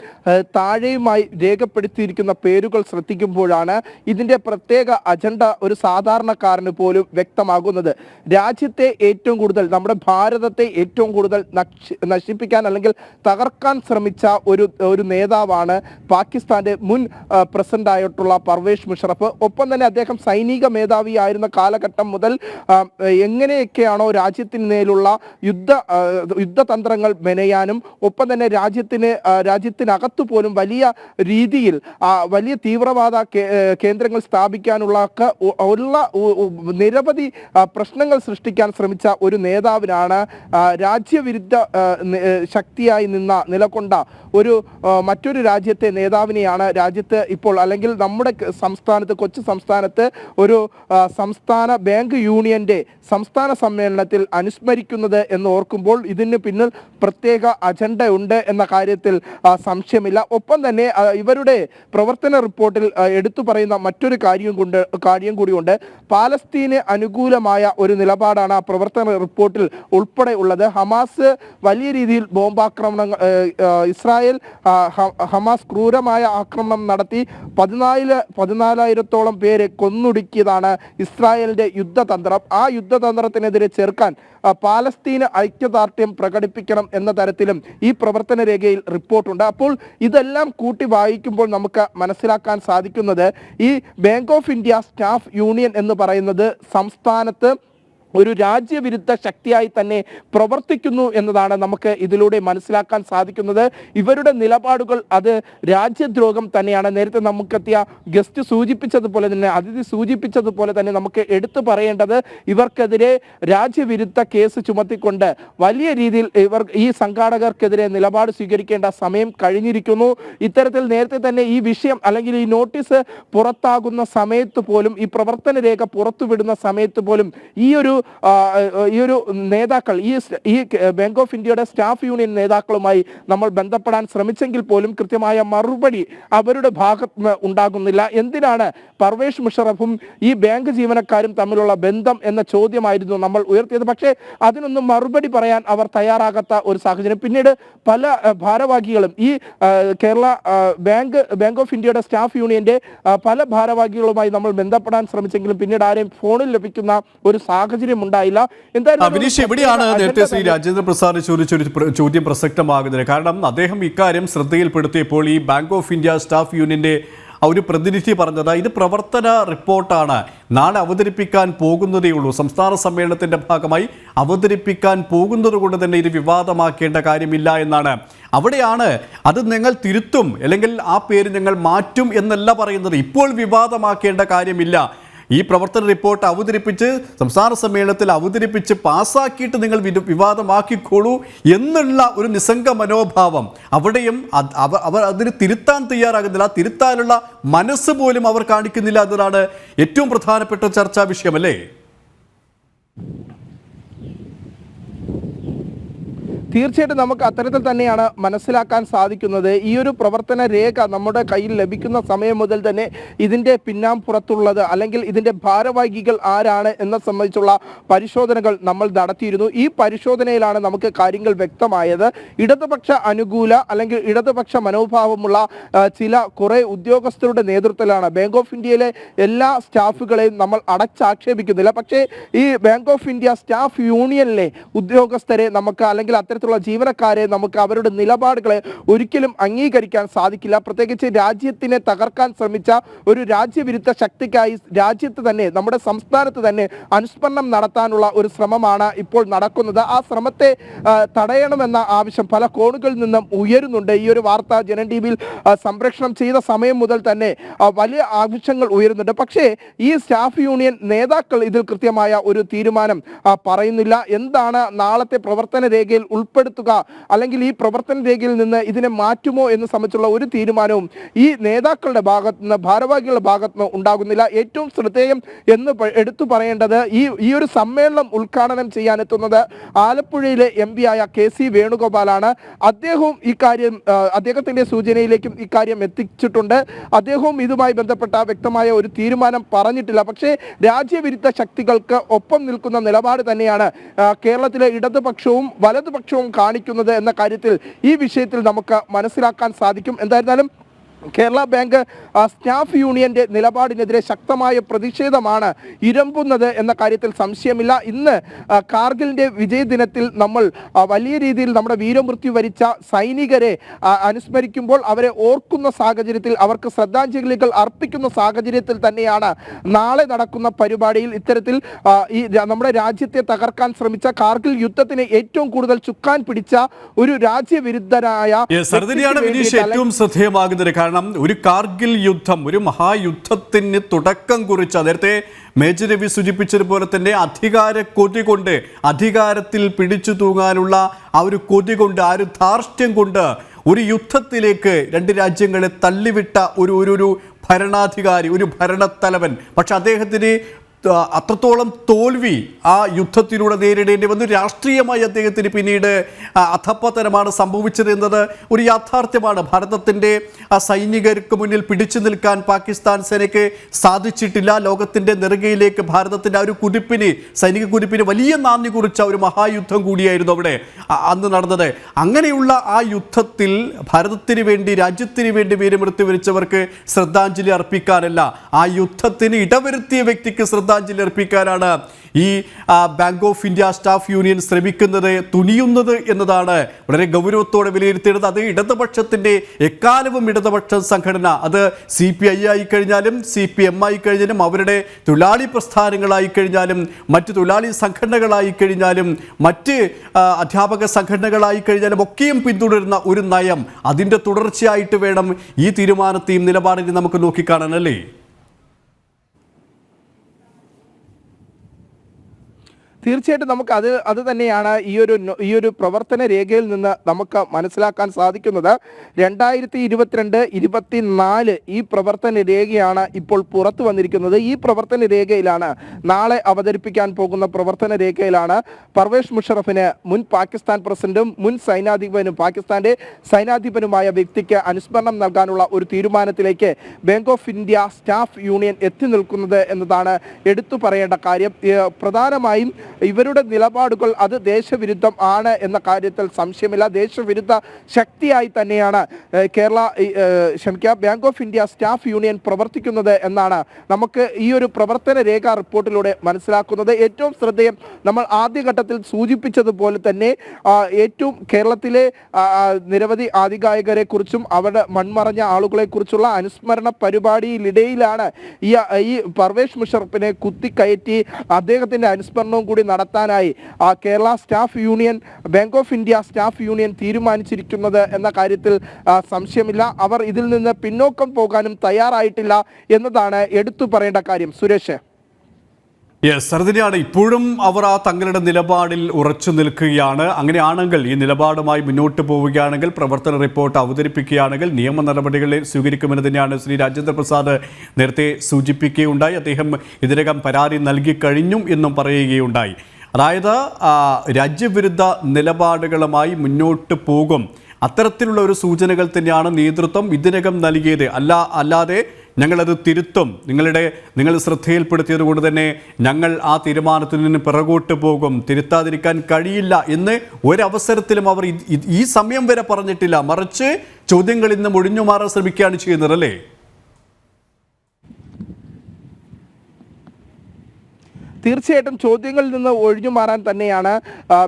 താഴെയുമായി രേഖപ്പെടുത്തിയിരിക്കുന്ന പേരുകൾ ശ്രദ്ധിക്കുമ്പോഴാണ് ഇതിൻ്റെ പ്രത്യേക അജണ്ട ഒരു സാധാരണക്കാരന് പോലും വ്യക്തമാകുന്നത്. രാജ്യത്തെ ഏറ്റവും കൂടുതൽ, നമ്മുടെ ഭാരതത്തെ ഏറ്റവും കൂടുതൽ നശിപ്പിക്കാൻ അല്ലെങ്കിൽ തകർക്കാൻ ശ്രമിച്ച ഒരു നേതാവാണ് പാകിസ്ഥാന്റെ മുൻ പ്രസിഡന്റായിട്ടുള്ള പർവേസ് മുഷറഫ്. ഒപ്പം തന്നെ അദ്ദേഹം സൈനിക മേധാവിയായിരുന്ന കാലഘട്ടം മുതൽ എങ്ങനെയൊക്കെയാണോ രാജ്യത്തിന് മേലുള്ള യുദ്ധതന്ത്രങ്ങൾ മെനയാനും ഒപ്പം തന്നെ രാജ്യത്തിനകത്തു പോലും വലിയ രീതിയിൽ വലിയ തീവ്രവാദ കേന്ദ്രങ്ങൾ സ്ഥാപിക്കാനുള്ള നിരവധി പ്രശ്നങ്ങൾ സൃഷ്ടിക്കാൻ ശ്രമിച്ച ഒരു നേതാവിനാണ് രാജ്യവിരുദ്ധ ശക്തിയായി നിലകൊണ്ട മറ്റൊരു രാജ്യത്തെ നേതാവിനെയാണ് രാജ്യത്ത് ഇപ്പോൾ, അല്ലെങ്കിൽ നമ്മുടെ സംസ്ഥാനത്ത്, കൊച്ചു സംസ്ഥാനത്ത് ഒരു സംസ്ഥാന ബാങ്ക് യൂണിയന്റെ സംസ്ഥാന സമ്മേളനത്തിൽ അനുസ്മരിക്കുന്നത് എന്ന് ഓർക്കുമ്പോൾ ഇതിന് പിന്നിൽ പ്രത്യേക അജണ്ട ഉണ്ട് എന്ന കാര്യത്തിൽ സംശയമില്ല. ഒപ്പം തന്നെ ഇവരുടെ പ്രവർത്തന റിപ്പോർട്ടിൽ എടുത്തു പറയുന്ന മറ്റൊരു കാര്യം കൂടിയുണ്ട്. പാലസ്തീന് അനുകൂലമായ ഒരു നിലപാടാണ് ആ പ്രവർത്തന റിപ്പോർട്ടിൽ ഉൾപ്പെടെ ഉള്ളത്. ഹമാസ് വലിയ രീതിയിൽ ബോംബാക്രമണങ്ങൾ, ഇസ്രായേൽ ഹമാസ് ക്രൂരമായ ആക്രമണം നടത്തി 14,000-ഓളം പേരെ കൊന്നൊടുക്കിയതാണ് ഇസ്രായേലിന്റെ യുദ്ധതന്ത്രം. ആ യുദ്ധതന്ത്രത്തിനെതിരെ ചെറുക്കാൻ പാലസ്തീന് ഐക്യദാർഢ്യം പ്രകടിപ്പിക്കണം എന്ന തരത്തിലും ഈ പ്രവർത്തന രേഖയിൽ റിപ്പോർട്ടുണ്ട്. അപ്പോൾ ഇതെല്ലാം കൂട്ടി വായിക്കുമ്പോൾ നമുക്ക് മനസ്സിലാക്കാൻ സാധിക്കുന്നത് ഈ bank of India Staff union എന്ന് പറയുന്നത് സംസ്ഥാനത്ത് ഒരു രാജ്യവിരുദ്ധ ശക്തിയായി തന്നെ പ്രവർത്തിക്കുന്നു എന്നതാണ് നമുക്ക് ഇതിലൂടെ മനസ്സിലാക്കാൻ സാധിക്കുന്നത്. ഇവരുടെ നിലപാടുകൾ അത് രാജ്യദ്രോഹം തന്നെയാണ്. നേരത്തെ നമുക്കെത്തിയ ഗസ്റ്റ് സൂചിപ്പിച്ചതുപോലെ തന്നെ, അതിഥി സൂചിപ്പിച്ചതുപോലെ തന്നെ നമുക്ക് എടുത്തു പറയേണ്ടത് ഇവർക്കെതിരെ രാജ്യവിരുദ്ധ കേസ് ചുമത്തിക്കൊണ്ട് വലിയ രീതിയിൽ ഈ സംഘാടകർക്കെതിരെ നിലപാട് സ്വീകരിക്കേണ്ട സമയം കഴിഞ്ഞിരിക്കുന്നു. ഇത്തരത്തിൽ നേരത്തെ തന്നെ ഈ വിഷയം അല്ലെങ്കിൽ ഈ നോട്ടീസ് പുറത്താകുന്ന സമയത്ത് പോലും, ഈ പ്രവർത്തന രേഖ പുറത്തുവിടുന്ന സമയത്ത് പോലും ഈ ഒരു നേതാക്കൾ, ഈ ബാങ്ക് ഓഫ് ഇന്ത്യയുടെ സ്റ്റാഫ് യൂണിയൻ നേതാക്കളുമായി നമ്മൾ ബന്ധപ്പെടാൻ ശ്രമിച്ചെങ്കിൽ പോലും കൃത്യമായ മറുപടി അവരുടെ ഭാഗത്ത് ഉണ്ടാകുന്നില്ല. എന്തിനാണ് പർവേസ് മുഷറഫും ഈ ബാങ്ക് ജീവനക്കാരും തമ്മിലുള്ള ബന്ധം എന്ന ചോദ്യമായിരുന്നു നമ്മൾ ഉയർത്തിയത്. പക്ഷേ അതിനൊന്നും മറുപടി പറയാൻ അവർ തയ്യാറാകാത്ത ഒരു സാഹചര്യം. പിന്നീട് പല ഭാരവാഹികളും ഈ കേരള ബാങ്ക് ഓഫ് ഇന്ത്യയുടെ സ്റ്റാഫ് യൂണിയന്റെ പല ഭാരവാഹികളുമായി നമ്മൾ ബന്ധപ്പെടാൻ ശ്രമിച്ചെങ്കിലും പിന്നീട് ആരെയും ഫോണിൽ ലഭിക്കുന്ന ഒരു സാഹചര്യം ഉണ്ടായില്ല. വിനീഷ്, എവിടെയാണ് നേരത്തെ ശ്രീ രാജേന്ദ്ര പ്രസാദ് ചോദിച്ചൊരു ചോദ്യം പ്രസക്തമാകുന്നത്? കാരണം അദ്ദേഹം ഇക്കാര്യം ശ്രദ്ധയിൽപ്പെടുത്തിയപ്പോൾ ഈ ബാങ്ക് ഓഫ് ഇന്ത്യ സ്റ്റാഫ് യൂണിയന്റെ ഒരു പ്രതിനിധി പറഞ്ഞത് ഇത് പ്രവർത്തന റിപ്പോർട്ടാണ്, നാളെ അവതരിപ്പിക്കാൻ പോകുന്നതേ ഉള്ളൂ, സംസ്ഥാന സമ്മേളനത്തിന്റെ ഭാഗമായി അവതരിപ്പിക്കാൻ പോകുന്നത് കൊണ്ട് തന്നെ ഇത് വിവാദമാക്കേണ്ട കാര്യമില്ല എന്നാണ്. അവിടെയാണ് അത് ഞങ്ങൾ തിരുത്തും അല്ലെങ്കിൽ ആ പേര് ഞങ്ങൾ മാറ്റും എന്നല്ല പറയുന്നത്. ഇപ്പോൾ വിവാദമാക്കേണ്ട കാര്യമില്ല ഈ പ്രവർത്തന റിപ്പോർട്ട് അവതരിപ്പിച്ച് സംസ്ഥാന സമ്മേളനത്തിൽ അവതരിപ്പിച്ച് പാസ്സാക്കിയിട്ട് നിങ്ങൾ വിവാദമാക്കിക്കോളൂ എന്നുള്ള ഒരു നിസ്സംഗ മനോഭാവം അവിടെയും അവർ അതിന് തിരുത്താൻ തയ്യാറാകുന്നില്ല. തിരുത്താനുള്ള മനസ്സ് പോലും അവർ കാണിക്കുന്നില്ല എന്നതാണ് ഏറ്റവും പ്രധാനപ്പെട്ട ചർച്ചാ വിഷയമല്ലേ? തീർച്ചയായിട്ടും നമുക്ക് അത്തരത്തിൽ തന്നെയാണ് മനസ്സിലാക്കാൻ സാധിക്കുന്നത്. ഈ ഒരു പ്രവർത്തന രേഖ നമ്മുടെ കയ്യിൽ ലഭിക്കുന്ന സമയം മുതൽ തന്നെ ഇതിൻ്റെ പിന്നാമ്പുറത്തുള്ളത് അല്ലെങ്കിൽ ഇതിൻ്റെ ഭാരവാഹികൾ ആരാണ് എന്ന സംബന്ധിച്ചുള്ള പരിശോധനകൾ നമ്മൾ നടത്തിയിരുന്നു. ഈ പരിശോധനയിലാണ് നമുക്ക് കാര്യങ്ങൾ വ്യക്തമായത്. ഇടതുപക്ഷ അനുകൂല അല്ലെങ്കിൽ ഇടതുപക്ഷ മനോഭാവമുള്ള കുറേ ഉദ്യോഗസ്ഥരുടെ നേതൃത്വത്തിലാണ് ബാങ്ക് ഓഫ് ഇന്ത്യയിലെ എല്ലാ സ്റ്റാഫുകളെയും നമ്മൾ അടച്ചാക്ഷേപിക്കുന്നില്ല. പക്ഷേ ഈ ബാങ്ക് ഓഫ് ഇന്ത്യ സ്റ്റാഫ് യൂണിയനിലെ ഉദ്യോഗസ്ഥരെ നമുക്ക് അല്ലെങ്കിൽ അത്തരത്തിലുള്ള ജീവനക്കാരെ നമുക്ക് അവരുടെ നിലപാടുകളെ ഒരിക്കലും അംഗീകരിക്കാൻ സാധിക്കില്ല. പ്രത്യേകിച്ച് രാജ്യത്തിനെ തകർക്കാൻ ശ്രമിച്ച ഒരു രാജ്യവിരുദ്ധ ശക്തിക്കായി രാജ്യത്ത് തന്നെ നമ്മുടെ സംസ്ഥാനത്ത് തന്നെ അനുസ്മരണം നടത്താനുള്ള ഒരു ശ്രമമാണ് ഇപ്പോൾ നടക്കുന്നത്. ആ ശ്രമത്തെ തടയണമെന്ന ആവശ്യം പല കോണുകളിൽ നിന്നും ഉയരുന്നുണ്ട്. ഈ ഒരു വാർത്ത ജനൻ ടി വിയിൽ സംപ്രേഷണം ചെയ്ത സമയം മുതൽ തന്നെ വലിയ ആവശ്യങ്ങൾ ഉയരുന്നുണ്ട്. പക്ഷേ ഈ സ്റ്റാഫ് യൂണിയൻ നേതാക്കൾ ഇതിൽ കൃത്യമായ ഒരു തീരുമാനം പറയുന്നില്ല. എന്താണ് നാളത്തെ പ്രവർത്തന രേഖയിൽ ഉൾപ്പെടുത്തുക അല്ലെങ്കിൽ ഈ പ്രവർത്തന രേഖയിൽ നിന്ന് ഇതിനെ മാറ്റുമോ എന്ന് സംബന്ധിച്ചുള്ള ഒരു തീരുമാനവും ഈ നേതാക്കളുടെ ഭാഗത്ത് നിന്ന് ഭാരവാഹികളുടെ ഭാഗത്ത് നിന്ന് ഉണ്ടാകുന്നില്ല. ഏറ്റവും ശ്രദ്ധേയം എന്ന് എടുത്തു പറയേണ്ടത് ഈ ഒരു സമ്മേളനം ഉദ്ഘാടനം ചെയ്യാനെത്തുന്നത് ആലപ്പുഴയിലെ MP ആയ KC വേണുഗോപാലാണ്. അദ്ദേഹവും ഇക്കാര്യം അദ്ദേഹത്തിന്റെ സൂചനയിലേക്കും ഇക്കാര്യം എത്തിച്ചിട്ടുണ്ട്. അദ്ദേഹവും ഇതുമായി ബന്ധപ്പെട്ട വ്യക്തമായ ഒരു തീരുമാനം പറഞ്ഞിട്ടില്ല. പക്ഷേ രാജ്യവിരുദ്ധ ശക്തികൾക്ക് ഒപ്പം നിൽക്കുന്ന നിലപാട് തന്നെയാണ് കേരളത്തിലെ ഇടതുപക്ഷവും വലതുപക്ഷവും കാണിക്കുന്നത് എന്ന കാര്യത്തിൽ ഈ വിഷയത്തിൽ നമുക്ക് മനസ്സിലാക്കാൻ സാധിക്കും. എന്തായിരുന്നാലും കേരള ബാങ്ക് സ്റ്റാഫ് യൂണിയന്റെ നിലപാടിനെതിരെ ശക്തമായ പ്രതിഷേധമാണ് ഇരമ്പുന്നത് എന്ന കാര്യത്തിൽ സംശയമില്ല. ഇന്ന് കാർഗിലിന്റെ വിജയ ദിനത്തിൽ നമ്മൾ വലിയ രീതിയിൽ നമ്മുടെ വീരമൃത്യു വരിച്ച സൈനികരെ അനുസ്മരിക്കുമ്പോൾ അവരെ ഓർക്കുന്ന സാഹചര്യത്തിൽ അവർക്ക് ശ്രദ്ധാഞ്ജലികൾ അർപ്പിക്കുന്ന സാഹചര്യത്തിൽ തന്നെയാണ് നാളെ നടക്കുന്ന പരിപാടിയിൽ ഇത്തരത്തിൽ ഈ നമ്മുടെ രാജ്യത്തെ തകർക്കാൻ ശ്രമിച്ച കാർഗിൽ യുദ്ധത്തിന് ഏറ്റവും കൂടുതൽ ചുക്കാൻ പിടിച്ച ഒരു രാജ്യവിരുദ്ധനായ ഏറ്റവും ശ്രദ്ധേയമാകുന്നത്. കാരണം ഒരു കാർഗിൽ യുദ്ധം, ഒരു മഹായുദ്ധത്തിന് തുടക്കം കുറിച്ച, നേരത്തെ മേജർ രവി സൂചിപ്പിച്ചതുപോലെ തന്നെ അധികാര കൊതി കൊണ്ട്, അധികാരത്തിൽ പിടിച്ചു തൂങ്ങാനുള്ള ആ ഒരു കൊതി കൊണ്ട്, ആ ഒരു ധാർഷ്ട്യം കൊണ്ട് ഒരു യുദ്ധത്തിലേക്ക് രണ്ട് രാജ്യങ്ങളെ തള്ളിവിട്ട ഒരു ഭരണാധികാരി, ഒരു ഭരണത്തലവൻ. പക്ഷെ അദ്ദേഹത്തിന് അത്രത്തോളം തോൽവി ആ യുദ്ധത്തിലൂടെ നേരിടേണ്ടി വന്നു. രാഷ്ട്രീയമായി അദ്ദേഹത്തിന് പിന്നീട് അധപ്പതനമാണ് സംഭവിച്ചത് എന്നത് ഒരു യാഥാർത്ഥ്യമാണ്. ഭാരതത്തിൻ്റെ സൈനികർക്ക് മുന്നിൽ പിടിച്ചു നിൽക്കാൻ പാകിസ്ഥാൻ സേനയ്ക്ക് സാധിച്ചിട്ടില്ല. ലോകത്തിൻ്റെ നെറുകയിലേക്ക് ഭാരതത്തിൻ്റെ ആ ഒരു കുതിപ്പിന്, സൈനിക കുതിപ്പിന് വലിയ നാന്ദി കുറിച്ച ഒരു മഹായുദ്ധം കൂടിയായിരുന്നു അവിടെ അന്ന് നടന്നത്. അങ്ങനെയുള്ള ആ യുദ്ധത്തിൽ ഭാരതത്തിന് വേണ്ടി, രാജ്യത്തിന് വേണ്ടി വീരമൃത്യു വരിച്ചവർക്ക് ശ്രദ്ധാഞ്ജലി അർപ്പിക്കാനല്ല, ആ യുദ്ധത്തിന് ഇടവരുത്തിയ വ്യക്തിക്ക് ശ്രദ്ധാഞ്ജലി അർപ്പിക്കാനാണ് ഈ bank of India Staff union ശ്രമിക്കുന്നത്, തുനിയുന്നത് എന്നതാണ് വളരെ ഗൗരവത്തോടെ വിലയിരുത്തേണ്ടത്. അത് ഇടതുപക്ഷത്തിൻ്റെ, എക്കാലവും ഇടതുപക്ഷ സംഘടന, അത് CPI ആയിക്കഴിഞ്ഞാലും CPM ആയിക്കഴിഞ്ഞാലും അവരുടെ തൊഴിലാളി പ്രസ്ഥാനങ്ങളായി കഴിഞ്ഞാലും മറ്റ് തൊഴിലാളി സംഘടനകളായി കഴിഞ്ഞാലും മറ്റ് അധ്യാപക സംഘടനകളായി കഴിഞ്ഞാലും ഒക്കെയും പിന്തുടരുന്ന ഒരു നയം, അതിൻ്റെ തുടർച്ചയായിട്ട് വേണം ഈ തീരുമാനത്തെയും നിലപാടിനെയും നമുക്ക് നോക്കിക്കാണാനല്ലേ? തീർച്ചയായിട്ടും നമുക്ക് അത് തന്നെയാണ് ഈ ഒരു പ്രവർത്തന രേഖയിൽ നിന്ന് നമുക്ക് മനസ്സിലാക്കാൻ സാധിക്കുന്നത്. 2022-24 ഈ പ്രവർത്തന രേഖയാണ് ഇപ്പോൾ പുറത്തു വന്നിരിക്കുന്നത്. ഈ പ്രവർത്തന രേഖയിലാണ്, നാളെ അവതരിപ്പിക്കാൻ പോകുന്ന പ്രവർത്തന രേഖയിലാണ് പർവേഷ് മുഷറഫിന്, മുൻ പാകിസ്ഥാൻ പ്രസിഡന്റും മുൻ സൈനാധിപനും പാകിസ്ഥാന്റെ സൈനാധിപനുമായ വ്യക്തിക്ക് അനുസ്മരണം നൽകാനുള്ള ഒരു തീരുമാനത്തിലേക്ക് bank of India Staff union എത്തി നിൽക്കുന്നത് എന്നതാണ് എടുത്തു പറയേണ്ട കാര്യം. പ്രധാനമായും ഇവരുടെ നിലപാടുകൾ അത് ദേശവിരുദ്ധം ആണ് എന്ന കാര്യത്തിൽ സംശയമില്ല. ദേശവിരുദ്ധ ശക്തിയായി തന്നെയാണ് bank of India Staff union പ്രവർത്തിക്കുന്നത് എന്നാണ് നമുക്ക് ഈ ഒരു പ്രവർത്തന രേഖാ റിപ്പോർട്ടിലൂടെ മനസ്സിലാക്കുന്നത്. ഏറ്റവും ശ്രദ്ധേയം, നമ്മൾ ആദ്യഘട്ടത്തിൽ സൂചിപ്പിച്ചതുപോലെ തന്നെ ഏറ്റവും കേരളത്തിലെ നിരവധി ആധികാരികരെ കുറിച്ചും അവരുടെ മൺമറഞ്ഞ ആളുകളെ കുറിച്ചുള്ള അനുസ്മരണ പരിപാടിയിലിടയിലാണ് ഈ പർവേഷ് മുഷറഫിനെ കുത്തിക്കയറ്റി അദ്ദേഹത്തിന്റെ അനുസ്മരണവും കൂടി നടത്താനായി Kerala Staff Union, Bank of India Staff Union തീരുമാനിച്ചിരിക്കുന്നത് എന്ന കാര്യത്തിൽ സംശയമില്ല. അവർ ഇതിൽ നിന്ന് പിന്നോക്കം പോകാനും തയ്യാറായിട്ടില്ല എന്നതാണ് എടുത്തു പറയേണ്ട കാര്യം. സുരേഷ്. യെസ്, സർദിനിയാണ്. ഇപ്പോഴും അവർ ആ തങ്ങളുടെ നിലപാടിൽ ഉറച്ചു നിൽക്കുകയാണ്. അങ്ങനെയാണെങ്കിൽ ഈ നിലപാടുമായി മുന്നോട്ട് പോവുകയാണെങ്കിൽ, പ്രവർത്തന റിപ്പോർട്ട് അവതരിപ്പിക്കുകയാണെങ്കിൽ നിയമ നടപടികൾ സ്വീകരിക്കുമെന്ന് തന്നെയാണ് ശ്രീ രാജേന്ദ്ര പ്രസാദ് നേരത്തെ സൂചിപ്പിക്കുകയുണ്ടായി. അദ്ദേഹം ഇതിനകം പരാതി നൽകിക്കഴിഞ്ഞു എന്നും പറയുകയുണ്ടായി. അതായത് രാജ്യവിരുദ്ധ നിലപാടുകളുമായി മുന്നോട്ട് പോകും, അത്തരത്തിലുള്ള ഒരു സൂചനകൾ തന്നെയാണ് നേതൃത്വം ഇതിനകം നൽകിയത്. അല്ലാതെ ഞങ്ങളത് തിരുത്തും, നിങ്ങൾ ശ്രദ്ധയിൽപ്പെടുത്തിയത് കൊണ്ട് തന്നെ ഞങ്ങൾ ആ തീരുമാനത്തിൽ നിന്ന് പിറകോട്ട് പോകും, തിരുത്താതിരിക്കാൻ കഴിയില്ല എന്ന് ഒരവസരത്തിലും അവർ ഈ സമയം വരെ പറഞ്ഞിട്ടില്ല. മറിച്ച് ചോദ്യങ്ങളിൽ നിന്ന് ഒഴിഞ്ഞു മാറാൻ ശ്രമിക്കുകയാണ് ചെയ്യുന്നത്, അല്ലേ? തീർച്ചയായിട്ടും ചോദ്യങ്ങളിൽ നിന്ന് ഒഴിഞ്ഞു മാറാൻ തന്നെയാണ്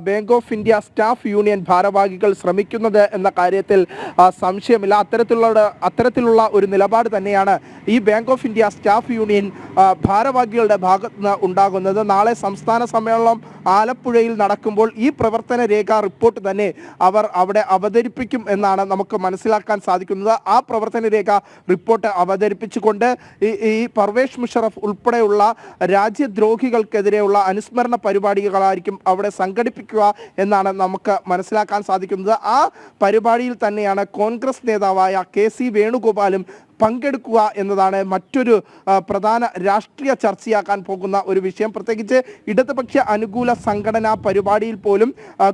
bank of India Staff union ഭാരവാഹികൾ ശ്രമിക്കുന്നത് എന്ന കാര്യത്തിൽ സംശയമില്ല. അത്തരത്തിലുള്ള ഒരു നിലപാട് തന്നെയാണ് ഈ bank of India Staff union ഭാരവാഹികളുടെ ഭാഗത്ത് നിന്ന് ഉണ്ടാകുന്നത്. നാളെ സംസ്ഥാന സമ്മേളനം ആലപ്പുഴയിൽ നടക്കുമ്പോൾ ഈ പ്രവർത്തന രേഖ റിപ്പോർട്ട് തന്നെ അവർ അവിടെ അവതരിപ്പിക്കും എന്നാണ് നമുക്ക് മനസ്സിലാക്കാൻ സാധിക്കുന്നത്. ആ പ്രവർത്തന രേഖ റിപ്പോർട്ട് അവതരിപ്പിച്ചുകൊണ്ട് ഈ പർവേഷ് മുഷറഫ് ഉൾപ്പെടെയുള്ള രാജ്യദ്രോഹികൾക്കെതിരെയുള്ള അനുസ്മരണ പരിപാടികളായിരിക്കും അവിടെ സംഘടിപ്പിക്കുക എന്നാണ് നമുക്ക് മനസ്സിലാക്കാൻ സാധിക്കുന്നത്. ആ പരിപാടിയിൽ തന്നെയാണ് കോൺഗ്രസ് നേതാവായ KC വേണുഗോപാലും പങ്കെടുക്കുക എന്നതാണ് മറ്റൊരു പ്രധാന രാഷ്ട്രീയ ചർച്ചയാക്കാൻ പോകുന്ന ഒരു വിഷയം. പ്രത്യേകിച്ച് ഇടതുപക്ഷ അനുകൂല സംഘടനാ പരിപാടിയിൽ പോലും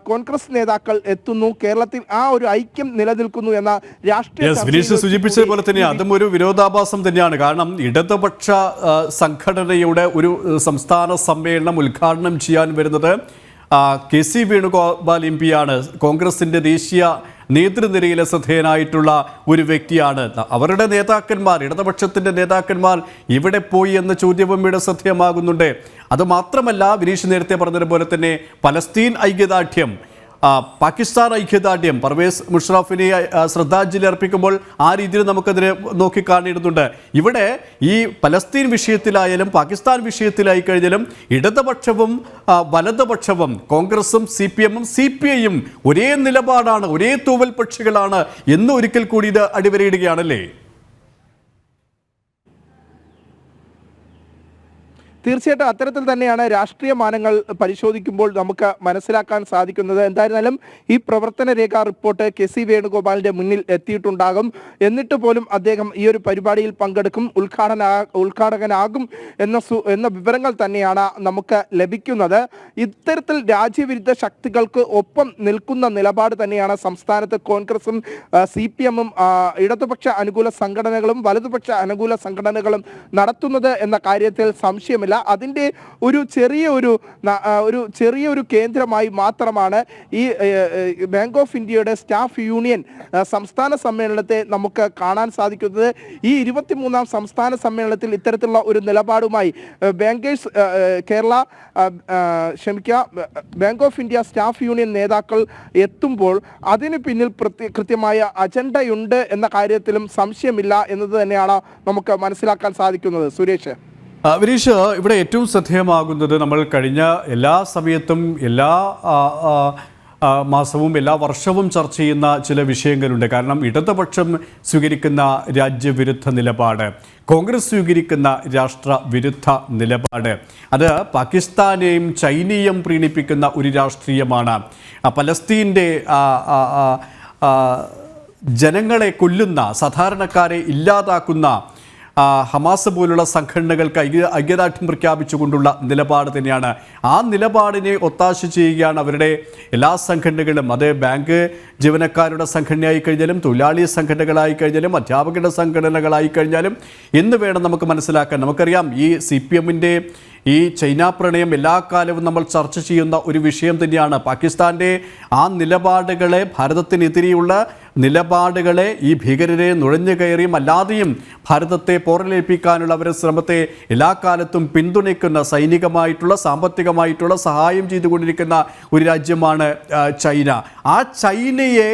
കോൺഗ്രസ് നേതാക്കൾ എത്തുന്നു. കേരളത്തിൽ ആ ഒരു ഐക്യം നിലനിൽക്കുന്നു എന്ന രാഷ്ട്രീയ സൂചിപ്പിച്ചതുപോലെ തന്നെ അതും ഒരു വിരോധാഭാസം തന്നെയാണ്. കാരണം ഇടതുപക്ഷ സംഘടനയുടെ ഒരു സംസ്ഥാന സമ്മേളനം ഉദ്ഘാടനം ചെയ്യാൻ വരുന്നത് KC വേണുഗോപാൽ MP ആണ്. കോൺഗ്രസിന്റെ ദേശീയ നേതൃനിരയിലെ ശ്രദ്ധേയനായിട്ടുള്ള ഒരു വ്യക്തിയാണ്. അവരുടെ നേതാക്കന്മാർ, ഇടതുപക്ഷത്തിൻ്റെ നേതാക്കന്മാർ ഇവിടെ പോയി എന്ന ചോദ്യവും ഇവിടെ ശ്രദ്ധേയമാകുന്നുണ്ട്. അതുമാത്രമല്ല, വിനീഷ് നേരത്തെ പറഞ്ഞതുപോലെ തന്നെ പലസ്തീൻ ഐക്യദാർഢ്യം, പാകിസ്ഥാൻ ഐക്യദാർഢ്യം, പർവേസ് മുഷറഫിനെ ശ്രദ്ധാഞ്ജലി അർപ്പിക്കുമ്പോൾ ആ രീതിയിൽ നമുക്കതിനെ നോക്കിക്കാണേണ്ടതുണ്ട്. ഇവിടെ ഈ പലസ്തീൻ വിഷയത്തിലായാലും പാകിസ്ഥാൻ വിഷയത്തിലായി കഴിഞ്ഞാലും ഇടതുപക്ഷവും വലതുപക്ഷവും കോൺഗ്രസും CPM-ഉം CPI-യും ഒരേ നിലപാടാണ്, ഒരേ തൂവൽ പക്ഷികളാണ് എന്ന് ഒരിക്കൽ കൂടി ഇത് അടിവരയിടുകയാണല്ലേ? തീർച്ചയായിട്ടും അത്തരത്തിൽ തന്നെയാണ് രാഷ്ട്രീയ മാനങ്ങൾ പരിശോധിക്കുമ്പോൾ നമുക്ക് മനസ്സിലാക്കാൻ സാധിക്കുന്നത്. എന്തായിരുന്നാലും ഈ പ്രവർത്തന രേഖാ റിപ്പോർട്ട് KC വേണുഗോപാലിന്റെ മുന്നിൽ എത്തിയിട്ടുണ്ടാകും. എന്നിട്ട് പോലും അദ്ദേഹം ഈ ഒരു പരിപാടിയിൽ പങ്കെടുക്കും, ഉദ്ഘാടകനാകും എന്ന വിവരങ്ങൾ തന്നെയാണ് നമുക്ക് ലഭിക്കുന്നത്. ഇത്തരത്തിൽ രാജ്യവിരുദ്ധ ശക്തികൾക്ക് ഒപ്പം നിൽക്കുന്ന നിലപാട് തന്നെയാണ് സംസ്ഥാനത്ത് കോൺഗ്രസും CPM-ഉം ഇടതുപക്ഷ അനുകൂല സംഘടനകളും വലതുപക്ഷ അനുകൂല സംഘടനകളും നടത്തുന്നത് എന്ന കാര്യത്തിൽ സംശയമില്ല. അതിൻ്റെ ഒരു ചെറിയൊരു കേന്ദ്രമായി മാത്രമാണ് ഈ ബാങ്ക് ഓഫ് ഇന്ത്യയുടെ സ്റ്റാഫ് യൂണിയൻ സംസ്ഥാന സമ്മേളനത്തെ നമുക്ക് കാണാൻ സാധിക്കുന്നത്. ഈ 23-ാം സംസ്ഥാന സമ്മേളനത്തിൽ ഇത്തരത്തിലുള്ള ഒരു നിലപാടുമായി Bank of India Staff Union നേതാക്കൾ എത്തുമ്പോൾ അതിന് പിന്നിൽ കൃത്യമായ അജണ്ടയുണ്ട് എന്ന കാര്യത്തിലും സംശയമില്ല എന്നത് തന്നെയാണ് നമുക്ക് മനസ്സിലാക്കാൻ സാധിക്കുന്നത്. സുരേഷ്, വിനീഷ്, ഇവിടെ ഏറ്റവും ശ്രദ്ധേയമാകുന്നത് നമ്മൾ കഴിഞ്ഞ എല്ലാ സമയത്തും എല്ലാ മാസവും എല്ലാ വർഷവും ചർച്ച ചെയ്യുന്ന ചില വിഷയങ്ങളുണ്ട്. കാരണം ഇടതുപക്ഷം സ്വീകരിക്കുന്ന രാജ്യവിരുദ്ധ നിലപാട്, കോൺഗ്രസ് സ്വീകരിക്കുന്ന രാഷ്ട്രവിരുദ്ധ നിലപാട്, അത് പാകിസ്ഥാനെയും ചൈനയെയും പ്രീണിപ്പിക്കുന്ന ഒരു രാഷ്ട്രീയമാണ്. പലസ്തീൻ്റെ ജനങ്ങളെ കൊല്ലുന്ന, സാധാരണക്കാരെ ഇല്ലാതാക്കുന്ന ഹമാസ് പോലുള്ള സംഘടനകൾക്ക് ഐക്യദാർഢ്യം പ്രഖ്യാപിച്ചുകൊണ്ടുള്ള നിലപാട് തന്നെയാണ്. ആ നിലപാടിനെ ഒത്താശ ചെയ്യുകയാണ് അവരുടെ എല്ലാ സംഘടനകളും. അത് ബാങ്ക് ജീവനക്കാരുടെ സംഘടനയായി കഴിഞ്ഞാലും തൊഴിലാളി സംഘടനകളായി കഴിഞ്ഞാലും അധ്യാപകരുടെ സംഘടനകളായി കഴിഞ്ഞാലും എന്ന് വേണം നമുക്ക് മനസ്സിലാക്കാൻ. നമുക്കറിയാം, ഈ CPM-ന്റെ ഈ ചൈന പ്രണയം എല്ലാ കാലവും നമ്മൾ ചർച്ച ചെയ്യുന്ന ഒരു വിഷയം തന്നെയാണ്. പാകിസ്ഥാൻ്റെ ആ നിലപാടുകളെ, ഭാരതത്തിനെതിരെയുള്ള നിലപാടുകളെ, ഈ ഭീകരരെ നുഴഞ്ഞു കയറിയും അല്ലാതെയും ഭാരതത്തെ പോറലേൽപ്പിക്കാനുള്ള അവരുടെ ശ്രമത്തെ എല്ലാ കാലത്തും പിന്തുണയ്ക്കുന്ന, സൈനികമായിട്ടുള്ള സാമ്പത്തികമായിട്ടുള്ള സഹായം ചെയ്തുകൊണ്ടിരിക്കുന്ന ഒരു രാജ്യമാണ് ചൈന. ആ ചൈനയെ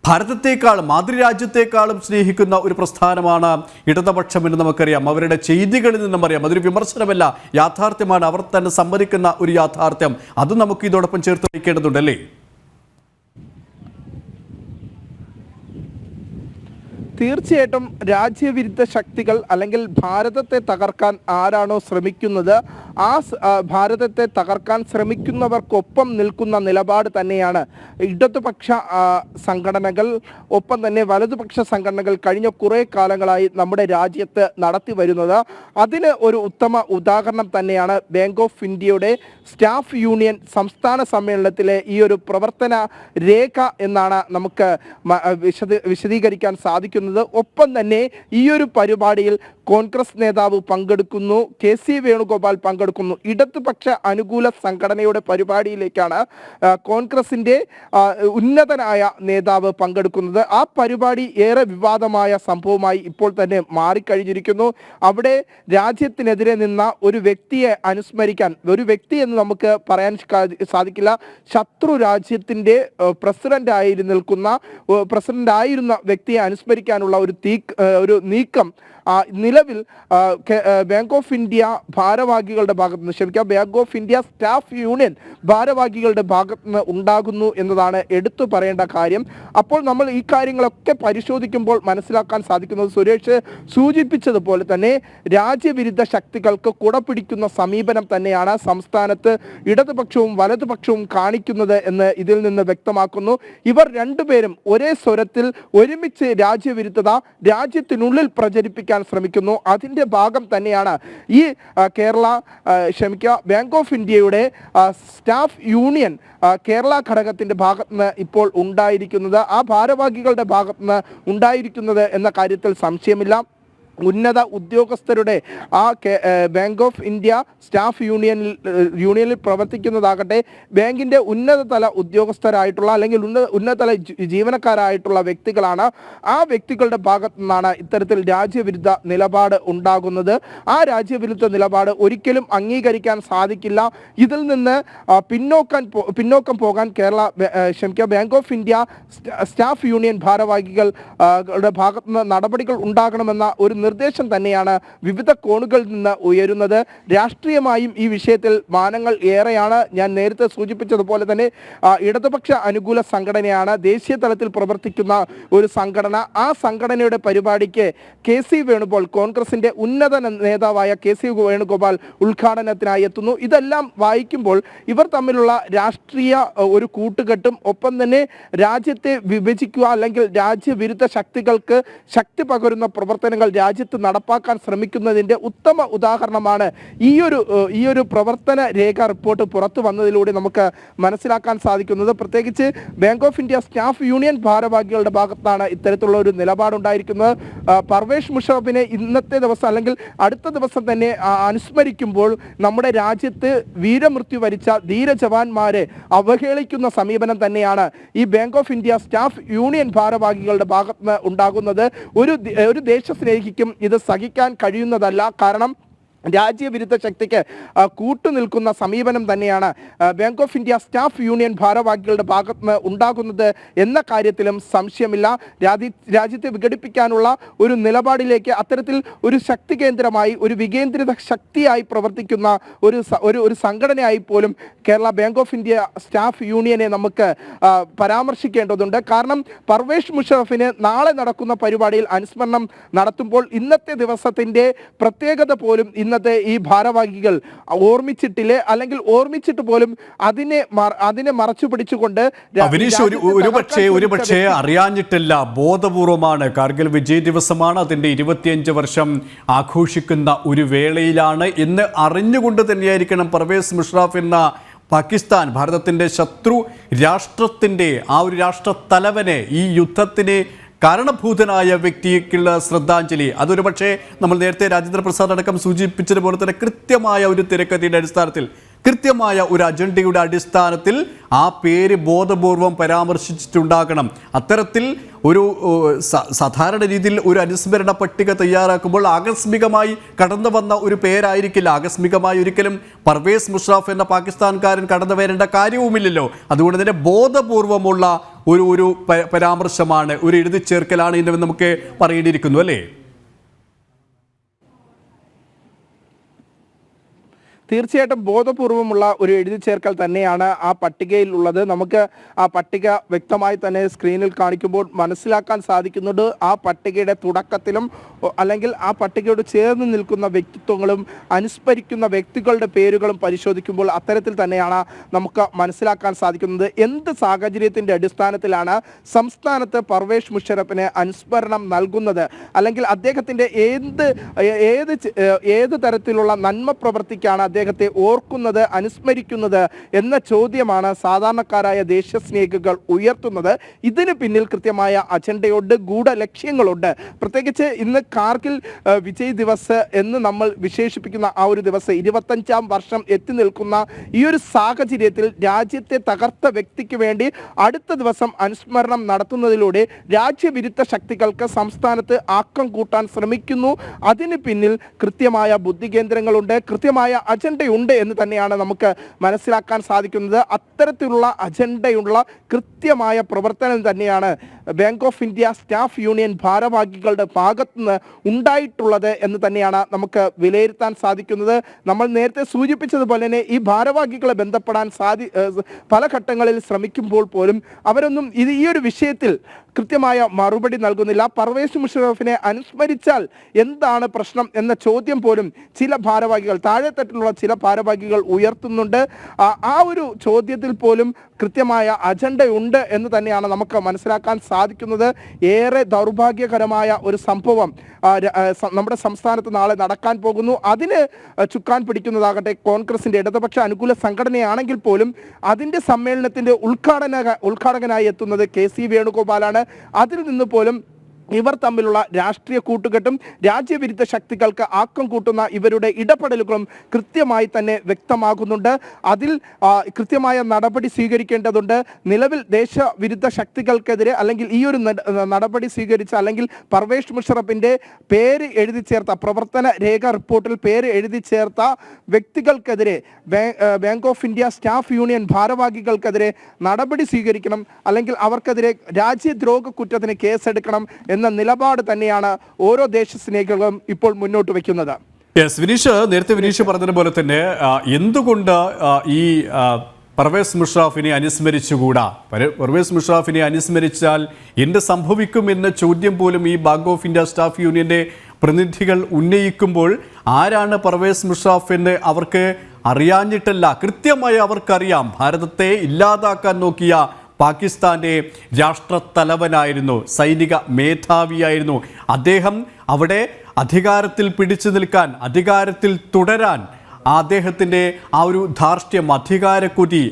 ഭാരതത്തെക്കാളും മാതൃരാജ്യത്തെക്കാളും സ്നേഹിക്കുന്ന ഒരു പ്രസ്ഥാനമാണ് ഇടതുപക്ഷമെന്ന് നമുക്കറിയാം. അവരുടെ ചെയ്തികളിൽ നിന്നും അറിയാം. അതൊരു വിമർശനമല്ല, യാഥാർത്ഥ്യമാണ്. അവർ തന്നെ സമ്മതിക്കുന്ന ഒരു യാഥാർത്ഥ്യം. അത് നമുക്ക് ഇതോടൊപ്പം ചേർത്ത് വയ്ക്കേണ്ടതുണ്ടല്ലേ? തീർച്ചയായിട്ടും രാജ്യവിരുദ്ധ ശക്തികൾ അല്ലെങ്കിൽ ഭാരതത്തെ തകർക്കാൻ ആരാണോ ശ്രമിക്കുന്നത് ഭാരതത്തെ തകർക്കാൻ ശ്രമിക്കുന്നവർക്കൊപ്പം നിൽക്കുന്ന നിലപാട് തന്നെയാണ് ഇടതുപക്ഷ സംഘടനകൾ, ഒപ്പം തന്നെ വലതുപക്ഷ സംഘടനകൾ കഴിഞ്ഞ കുറേ കാലങ്ങളായി നമ്മുടെ രാജ്യത്ത് നടത്തി വരുന്നത്. അതിന് ഒരു ഉത്തമ ഉദാഹരണം തന്നെയാണ് ബാങ്ക് ഓഫ് ഇന്ത്യയുടെ സ്റ്റാഫ് യൂണിയൻ സംസ്ഥാന സമ്മേളനത്തിലെ ഈ ഒരു പ്രവർത്തന രേഖ എന്നാണ് നമുക്ക് വിശദീകരിക്കാൻ സാധിക്കുന്നത്. ഒപ്പം തന്നെ ഈ ഒരു പരിപാടിയിൽ കോൺഗ്രസ് നേതാവ് പങ്കെടുക്കുന്നു, KC വേണുഗോപാൽ പങ്കെടുക്കുന്നു. ഇടതുപക്ഷ അനുകൂല സംഘടനയുടെ പരിപാടിയിലേക്കാണ് കോൺഗ്രസിൻ്റെ ഉന്നതനായ നേതാവ് പങ്കെടുക്കുന്നത്. ആ പരിപാടി ഏറെ വിവാദമായ സംഭവമായി ഇപ്പോൾ തന്നെ മാറിക്കഴിഞ്ഞിരിക്കുന്നു. അവിടെ രാജ്യത്തിനെതിരെ നിന്ന ഒരു വ്യക്തിയെ അനുസ്മരിക്കാൻ, ഒരു വ്യക്തി എന്ന് നമുക്ക് പറയാൻ സാധിക്കില്ല, ശത്രു രാജ്യത്തിൻ്റെ പ്രസിഡന്റായിരുന്ന വ്യക്തിയെ അനുസ്മരിക്കാനുള്ള ഒരു നീക്കം നിലവിൽ ബാങ്ക് ഓഫ് ഇന്ത്യ ഭാരവാഹികളുടെ bank of India Staff union ഭാരവാഹികളുടെ ഭാഗത്ത് നിന്ന് ഉണ്ടാകുന്നു എന്നതാണ് എടുത്തു പറയേണ്ട കാര്യം. അപ്പോൾ നമ്മൾ ഈ കാര്യങ്ങളൊക്കെ പരിശോധിക്കുമ്പോൾ മനസ്സിലാക്കാൻ സാധിക്കുന്നത് സുരേഷ് സൂചിപ്പിച്ചതുപോലെ തന്നെ രാജ്യവിരുദ്ധ ശക്തികൾക്ക് കുടപിടിക്കുന്ന സമീപനം തന്നെയാണ് സംസ്ഥാനത്ത് ഇടതുപക്ഷവും വലതുപക്ഷവും കാണിക്കുന്നത് എന്ന് ഇതിൽ നിന്ന് വ്യക്തമാക്കുന്നു. ഇവർ രണ്ടുപേരും ഒരേ സ്വരത്തിൽ ഒരുമിച്ച് രാജ്യവിരുദ്ധത രാജ്യത്തിനുള്ളിൽ പ്രചരിപ്പിക്കാൻ ശ്രമിക്കുന്നു. അതിൻ്റെ ഭാഗം തന്നെയാണ് ഈ ബാങ്ക് ഓഫ് ഇന്ത്യയുടെ സ്റ്റാഫ് യൂണിയൻ കേരള ഘടകത്തിൻ്റെ ഭാഗത്ത് നിന്ന് ഇപ്പോൾ ഉണ്ടായിരിക്കുന്നത്, ആ ഭാരവാഹികളുടെ ഭാഗത്ത് നിന്ന് ഉണ്ടായിരിക്കുന്നത് എന്ന കാര്യത്തിൽ സംശയമില്ല. ഉന്നത ഉദ്യോഗസ്ഥരുടെ ബാങ്ക് ഓഫ് ഇന്ത്യ സ്റ്റാഫ് യൂണിയനിൽ പ്രവർത്തിക്കുന്നതാകട്ടെ ബാങ്കിൻ്റെ ഉന്നതതല ഉദ്യോഗസ്ഥരായിട്ടുള്ള അല്ലെങ്കിൽ ഉന്നതതല ജീവനക്കാരായിട്ടുള്ള വ്യക്തികളാണ്. ആ വ്യക്തികളുടെ ഭാഗത്തു നിന്നാണ് ഇത്തരത്തിൽ രാജ്യവിരുദ്ധ നിലപാട് ഉണ്ടാകുന്നത്. ആ രാജ്യവിരുദ്ധ നിലപാട് ഒരിക്കലും അംഗീകരിക്കാൻ സാധിക്കില്ല. ഇതിൽ നിന്ന് പിന്നോക്കം പോകാൻ bank of India Staff union ഭാരവാഹികളുടെ ഭാഗത്തു നിന്ന് നടപടികൾ ഉണ്ടാകണമെന്ന ഒരു നിർദ്ദേശം തന്നെയാണ് വിവിധ കോണുകളിൽ നിന്ന് ഉയരുന്നത്. രാഷ്ട്രീയമായും ഈ വിഷയത്തിൽ മാനങ്ങൾ ഏറെയാണ്. ഞാൻ നേരത്തെ സൂചിപ്പിച്ചതുപോലെ തന്നെ ഇടതുപക്ഷ അനുകൂല സംഘടനയാണ്, ദേശീയ തലത്തിൽ പ്രവർത്തിക്കുന്ന ഒരു സംഘടന. ആ സംഘടനയുടെ പരിപാടിക്ക് KC വേണുഗോപാൽ, കോൺഗ്രസിന്റെ ഉന്നത നേതാവായ KC വേണുഗോപാൽ ഉദ്ഘാടനത്തിനായി എത്തുന്നു. ഇതെല്ലാം വായിക്കുമ്പോൾ ഇവർ തമ്മിലുള്ള രാഷ്ട്രീയ ഒരു കൂട്ടുകെട്ടും ഒപ്പം തന്നെ രാജ്യത്തെ വിഭജിക്കുക അല്ലെങ്കിൽ രാജ്യവിരുദ്ധ ശക്തികൾക്ക് ശക്തി പകരുന്ന പ്രവർത്തനങ്ങൾ രാജ്യത്ത് നടപ്പാക്കാൻ ശ്രമിക്കുന്നതിൻ്റെ ഉത്തമ ഉദാഹരണമാണ് ഈ ഒരു പ്രവർത്തന രേഖ റിപ്പോർട്ട് പുറത്തു വന്നതിലൂടെ നമുക്ക് മനസ്സിലാക്കാൻ സാധിക്കുന്നത്. പ്രത്യേകിച്ച് bank of India Staff union ഭാരവാഹികളുടെ ഭാഗത്താണ് ഇത്തരത്തിലുള്ള ഒരു നിലപാടുണ്ടായിരിക്കുന്നത്. പർവേഷ് മുഷറഫിനെ ഇന്നത്തെ ദിവസം അല്ലെങ്കിൽ അടുത്ത ദിവസം തന്നെ അനുസ്മരിക്കുമ്പോൾ നമ്മുടെ രാജ്യത്ത് വീരമൃത്യു വരിച്ച ധീര ജവാന്മാരെ അവഹേളിക്കുന്ന സമീപനം തന്നെയാണ് ഈ bank of India Staff union ഭാരവാഹികളുടെ ഭാഗത്ത് ഉണ്ടാകുന്നത്. ഒരു ദേശസ്നേഹിക്കും ഇത് സഹിക്കാൻ കഴിയുന്നതല്ല. കാരണം രാജ്യവിരുദ്ധ ശക്തിക്ക് കൂട്ടുനിൽക്കുന്ന സമീപനം തന്നെയാണ് bank of India Staff union ഭാരവാഹികളുടെ ഭാഗത്ത് നിന്ന് ഉണ്ടാകുന്നത് എന്ന കാര്യത്തിലും സംശയമില്ല. രാജ്യത്തെ വിഘടിപ്പിക്കാനുള്ള ഒരു നിലപാടിലേക്ക് അത്തരത്തിൽ ഒരു ശക്തി കേന്ദ്രമായി, ഒരു വികേന്ദ്രിത ശക്തിയായി പ്രവർത്തിക്കുന്ന ഒരു സംഘടനയായി പോലും Kerala Bank of India Staff യൂണിയനെ നമുക്ക് പരാമർശിക്കേണ്ടതുണ്ട്. കാരണം പർവേഷ് മുഷറഫിന് നാളെ നടക്കുന്ന പരിപാടിയിൽ അനുസ്മരണം നടത്തുമ്പോൾ ഇന്നത്തെ ദിവസത്തിൻ്റെ പ്രത്യേകത പോലും ഇന്നത്തെ ഈ ഭാരവാഹികൾ ഓർമ്മിച്ചിട്ടില്ലേ, അല്ലെങ്കിൽ ഓർമ്മിച്ചിട്ട് പോലും അതിനെ മറച്ചു പിടിച്ചുകൊണ്ട് ഒരുപക്ഷേ അറിയാഞ്ഞിട്ടില്ല, ബോധപൂർവമാണ്. കാർഗിൽ വിജയ് ദിവസമാണ്, അതിൻ്റെ 25 വർഷം ആഘോഷിക്കുന്ന ഒരു വേളയിലാണ്. ഇന്ന് അറിഞ്ഞുകൊണ്ട് തന്നെയായിരിക്കണം പർവേസ് മുഷറഫ് എന്ന പാകിസ്ഥാൻ, ഭാരതത്തിൻ്റെ ശത്രു രാഷ്ട്രത്തിൻ്റെ ആ ഒരു രാഷ്ട്രത്തലവനെ, ഈ യുദ്ധത്തിന് കാരണഭൂതനായ വ്യക്തിക്കുള്ള ശ്രദ്ധാഞ്ജലി, അതൊരു പക്ഷേ നമ്മൾ നേരത്തെ രാജേന്ദ്ര പ്രസാദ് അടക്കം സൂചിപ്പിച്ചതുപോലെ തന്നെ കൃത്യമായ ഒരു തിരക്കഥയുടെ അടിസ്ഥാനത്തിൽ, കൃത്യമായ ഒരു അജണ്ടയുടെ അടിസ്ഥാനത്തിൽ ആ പേര് ബോധപൂർവം പരാമർശിച്ചിട്ടുണ്ടാകണം. അത്തരത്തിൽ ഒരു സാധാരണ രീതിയിൽ ഒരു അനുസ്മരണ പട്ടിക തയ്യാറാക്കുമ്പോൾ ആകസ്മികമായി കടന്നു വന്ന ഒരു പേരായിരിക്കില്ല. ആകസ്മികമായി ഒരിക്കലും പർവേസ് മുഷറഫ് എന്ന പാകിസ്ഥാൻകാരൻ കടന്നു വരേണ്ട കാര്യവുമില്ലല്ലോ. അതുകൊണ്ട് തന്നെ ബോധപൂർവമുള്ള ഒരു പരാമർശമാണ്, ഒരു എഴുതി ചേർക്കലാണ് എന്ന് നമുക്ക് പറയേണ്ടിയിരിക്കുന്നു, അല്ലേ? തീർച്ചയായിട്ടും ബോധപൂർവമുള്ള ഒരു എഴുതി ചേർക്കൽ തന്നെയാണ് ആ പട്ടികയിൽ ഉള്ളത്. നമുക്ക് ആ പട്ടിക വ്യക്തമായി തന്നെ സ്ക്രീനിൽ കാണിക്കുമ്പോൾ മനസ്സിലാക്കാൻ സാധിക്കുന്നുണ്ട്. ആ പട്ടികയുടെ തുടക്കത്തിലും അല്ലെങ്കിൽ ആ പട്ടികയോട് ചേർന്ന് നിൽക്കുന്ന വ്യക്തിത്വങ്ങളും അനുസ്മരിക്കുന്ന വ്യക്തികളുടെ പേരുകളും പരിശോധിക്കുമ്പോൾ അത്തരത്തിൽ തന്നെയാണ് നമുക്ക് മനസ്സിലാക്കാൻ സാധിക്കുന്നത്. എന്ത് സാഹചര്യത്തിൻ്റെ അടിസ്ഥാനത്തിലാണ് സംസ്ഥാനത്ത് പർവേഷ് മുഷറഫിന് അനുസ്മരണം നൽകുന്നത്, അല്ലെങ്കിൽ അദ്ദേഹത്തിൻ്റെ ഏത് തരത്തിലുള്ള നന്മ പ്രവർത്തിക്കാണ് അദ്ദേഹത്തെ ഓർക്കുന്നത്, അനുസ്മരിക്കുന്നത് എന്ന ചോദ്യമാണ് സാധാരണക്കാരായ ദേശസ്നേഹികൾ ഉയർത്തുന്നത്. ഇതിന് പിന്നിൽ കൃത്യമായ അജണ്ടയുണ്ട്, ഗൂഢലക്ഷ്യങ്ങളുണ്ട്. പ്രത്യേകിച്ച് ഇന്ന് കാർഗിൽ വിജയ് ദിവസ് എന്ന് നമ്മൾ വിശേഷിപ്പിക്കുന്ന ആ ഒരു ദിവസം 25ാം വർഷം എത്തി നിൽക്കുന്ന ഈ ഒരു സാഹചര്യത്തിൽ രാജ്യത്തെ തകർത്ത വ്യക്തിക്ക് വേണ്ടി അടുത്ത ദിവസം അനുസ്മരണം നടത്തുന്നതിലൂടെ രാജ്യവിരുദ്ധ ശക്തികൾക്ക് സംസ്ഥാനത്ത് ആക്കം കൂട്ടാൻ ശ്രമിക്കുന്നു. അതിന് പിന്നിൽ കൃത്യമായ ബുദ്ധികേന്ദ്രങ്ങളുണ്ട്, കൃത്യമായ അജണ്ടയുണ്ട് എന്ന് തന്നെയാണ് നമുക്ക് മനസ്സിലാക്കാൻ സാധിക്കുന്നത്. അത്തരത്തിലുള്ള അജണ്ടയുള്ള കൃത്യമായ പ്രവർത്തനം തന്നെയാണ് bank of India Staff union ഭാരവാഹികളുടെ ഭാഗത്തുനിന്ന് ഉണ്ടായിട്ടുള്ളത് എന്ന് തന്നെയാണ് നമുക്ക് വിലയിരുത്താൻ സാധിക്കുന്നത്. നമ്മൾ നേരത്തെ സൂചിപ്പിച്ചതുപോലെ തന്നെ ഈ ഭാരവാഹികളെ ബന്ധപ്പെടാൻ പല ഘട്ടങ്ങളിൽ ശ്രമിക്കുമ്പോൾ പോലും അവരൊന്നും ഈ ഒരു വിഷയത്തിൽ കൃത്യമായ മറുപടി നൽകുന്നില്ല. പർവേസ് മുഷറഫിനെ അനുസ്മരിച്ചാൽ എന്താണ് പ്രശ്നം എന്ന ചോദ്യം പോലും ചില ഭാരവാഹികൾ, താഴെത്തട്ടിലുള്ള ചില ഭാരവാഹികൾ ഉയർത്തുന്നുണ്ട്. ആ ഒരു ചോദ്യത്തിൽ പോലും കൃത്യമായ അജണ്ടയുണ്ട് എന്ന് തന്നെയാണ് നമുക്ക് മനസ്സിലാക്കാൻ സാധിക്കുന്നത്. ഏറെ ദൗർഭാഗ്യകരമായ ഒരു സംഭവം നമ്മുടെ സംസ്ഥാനത്ത് നാളെ നടക്കാൻ പോകുന്നു. അതിന് ചുക്കാൻ പിടിക്കുന്നതാകട്ടെ കോൺഗ്രസിൻ്റെ ഇടതുപക്ഷ അനുകൂല സംഘടനയാണെങ്കിൽ പോലും അതിൻ്റെ സമ്മേളനത്തിൻ്റെ ഉദ്ഘാടകനായി എത്തുന്നത് KC വേണുഗോപാലാണ്. അതിൽ നിന്ന് പോലും ഇവർ തമ്മിലുള്ള രാഷ്ട്രീയ കൂട്ടുകെട്ടും രാജ്യവിരുദ്ധ ശക്തികൾക്ക് ആക്കം കൂട്ടുന്ന ഇവരുടെ ഇടപെടലുകളും കൃത്യമായി തന്നെ വ്യക്തമാകുന്നുണ്ട്. അതിൽ കൃത്യമായ നടപടി സ്വീകരിക്കേണ്ടതുണ്ട്. നിലവിൽ ദേശവിരുദ്ധ ശക്തികൾക്കെതിരെ അല്ലെങ്കിൽ ഈ ഒരു നടപടി സ്വീകരിച്ച അല്ലെങ്കിൽ പർവേഷ് മുഷറഫിൻ്റെ പേര് എഴുതി ചേർത്ത പ്രവർത്തന രേഖ റിപ്പോർട്ടിൽ പേര് എഴുതി ചേർത്ത വ്യക്തികൾക്കെതിരെ Bank of India Staff Union ഭാരവാഹികൾക്കെതിരെ നടപടി സ്വീകരിക്കണം, അല്ലെങ്കിൽ അവർക്കെതിരെ രാജ്യദ്രോഹ കുറ്റത്തിന് കേസെടുക്കണം എന്ന നിലപാട് തന്നെയാണ് ഓരോ ദേശസ്നേഹികളും ഇപ്പോൾ മുന്നോട്ട് വയ്ക്കുന്നത്. നേരത്തെ വിനീഷ് പറഞ്ഞതുപോലെ തന്നെ എന്തുകൊണ്ട് ഈ പർവേസ് മുഷറഫിനെ അനുസ്മരിച്ചുകൂടാ? പർവേസ് മുഷറഫിനെ അനുസ്മരിച്ചാൽ എന്ത് സംഭവിക്കും എന്ന ചോദ്യം പോലും ഈ ബാങ്ക് ഓഫ് ഇന്ത്യ സ്റ്റാഫ് യൂണിയന്റെ പ്രതിനിധികൾ ഉന്നയിക്കുമ്പോൾ ആരാണ് പർവേസ് മുഷറഫ് എന്ന് അവർക്ക് അറിയാഞ്ഞിട്ടല്ല, കൃത്യമായി അവർക്കറിയാം. ഭാരതത്തെ ഇല്ലാതാക്കാൻ നോക്കിയ പാകിസ്ഥാന്റെ രാഷ്ട്രത്തലവനായിരുന്നു, സൈനിക മേധാവിയായിരുന്നു അദ്ദേഹം. അവിടെ അധികാരത്തിൽ പിടിച്ചു നിൽക്കാൻ, അധികാരത്തിൽ തുടരാൻ അദ്ദേഹത്തിൻ്റെ ആ ഒരു ധാർഷ്ട്യം, അധികാരക്കൊതി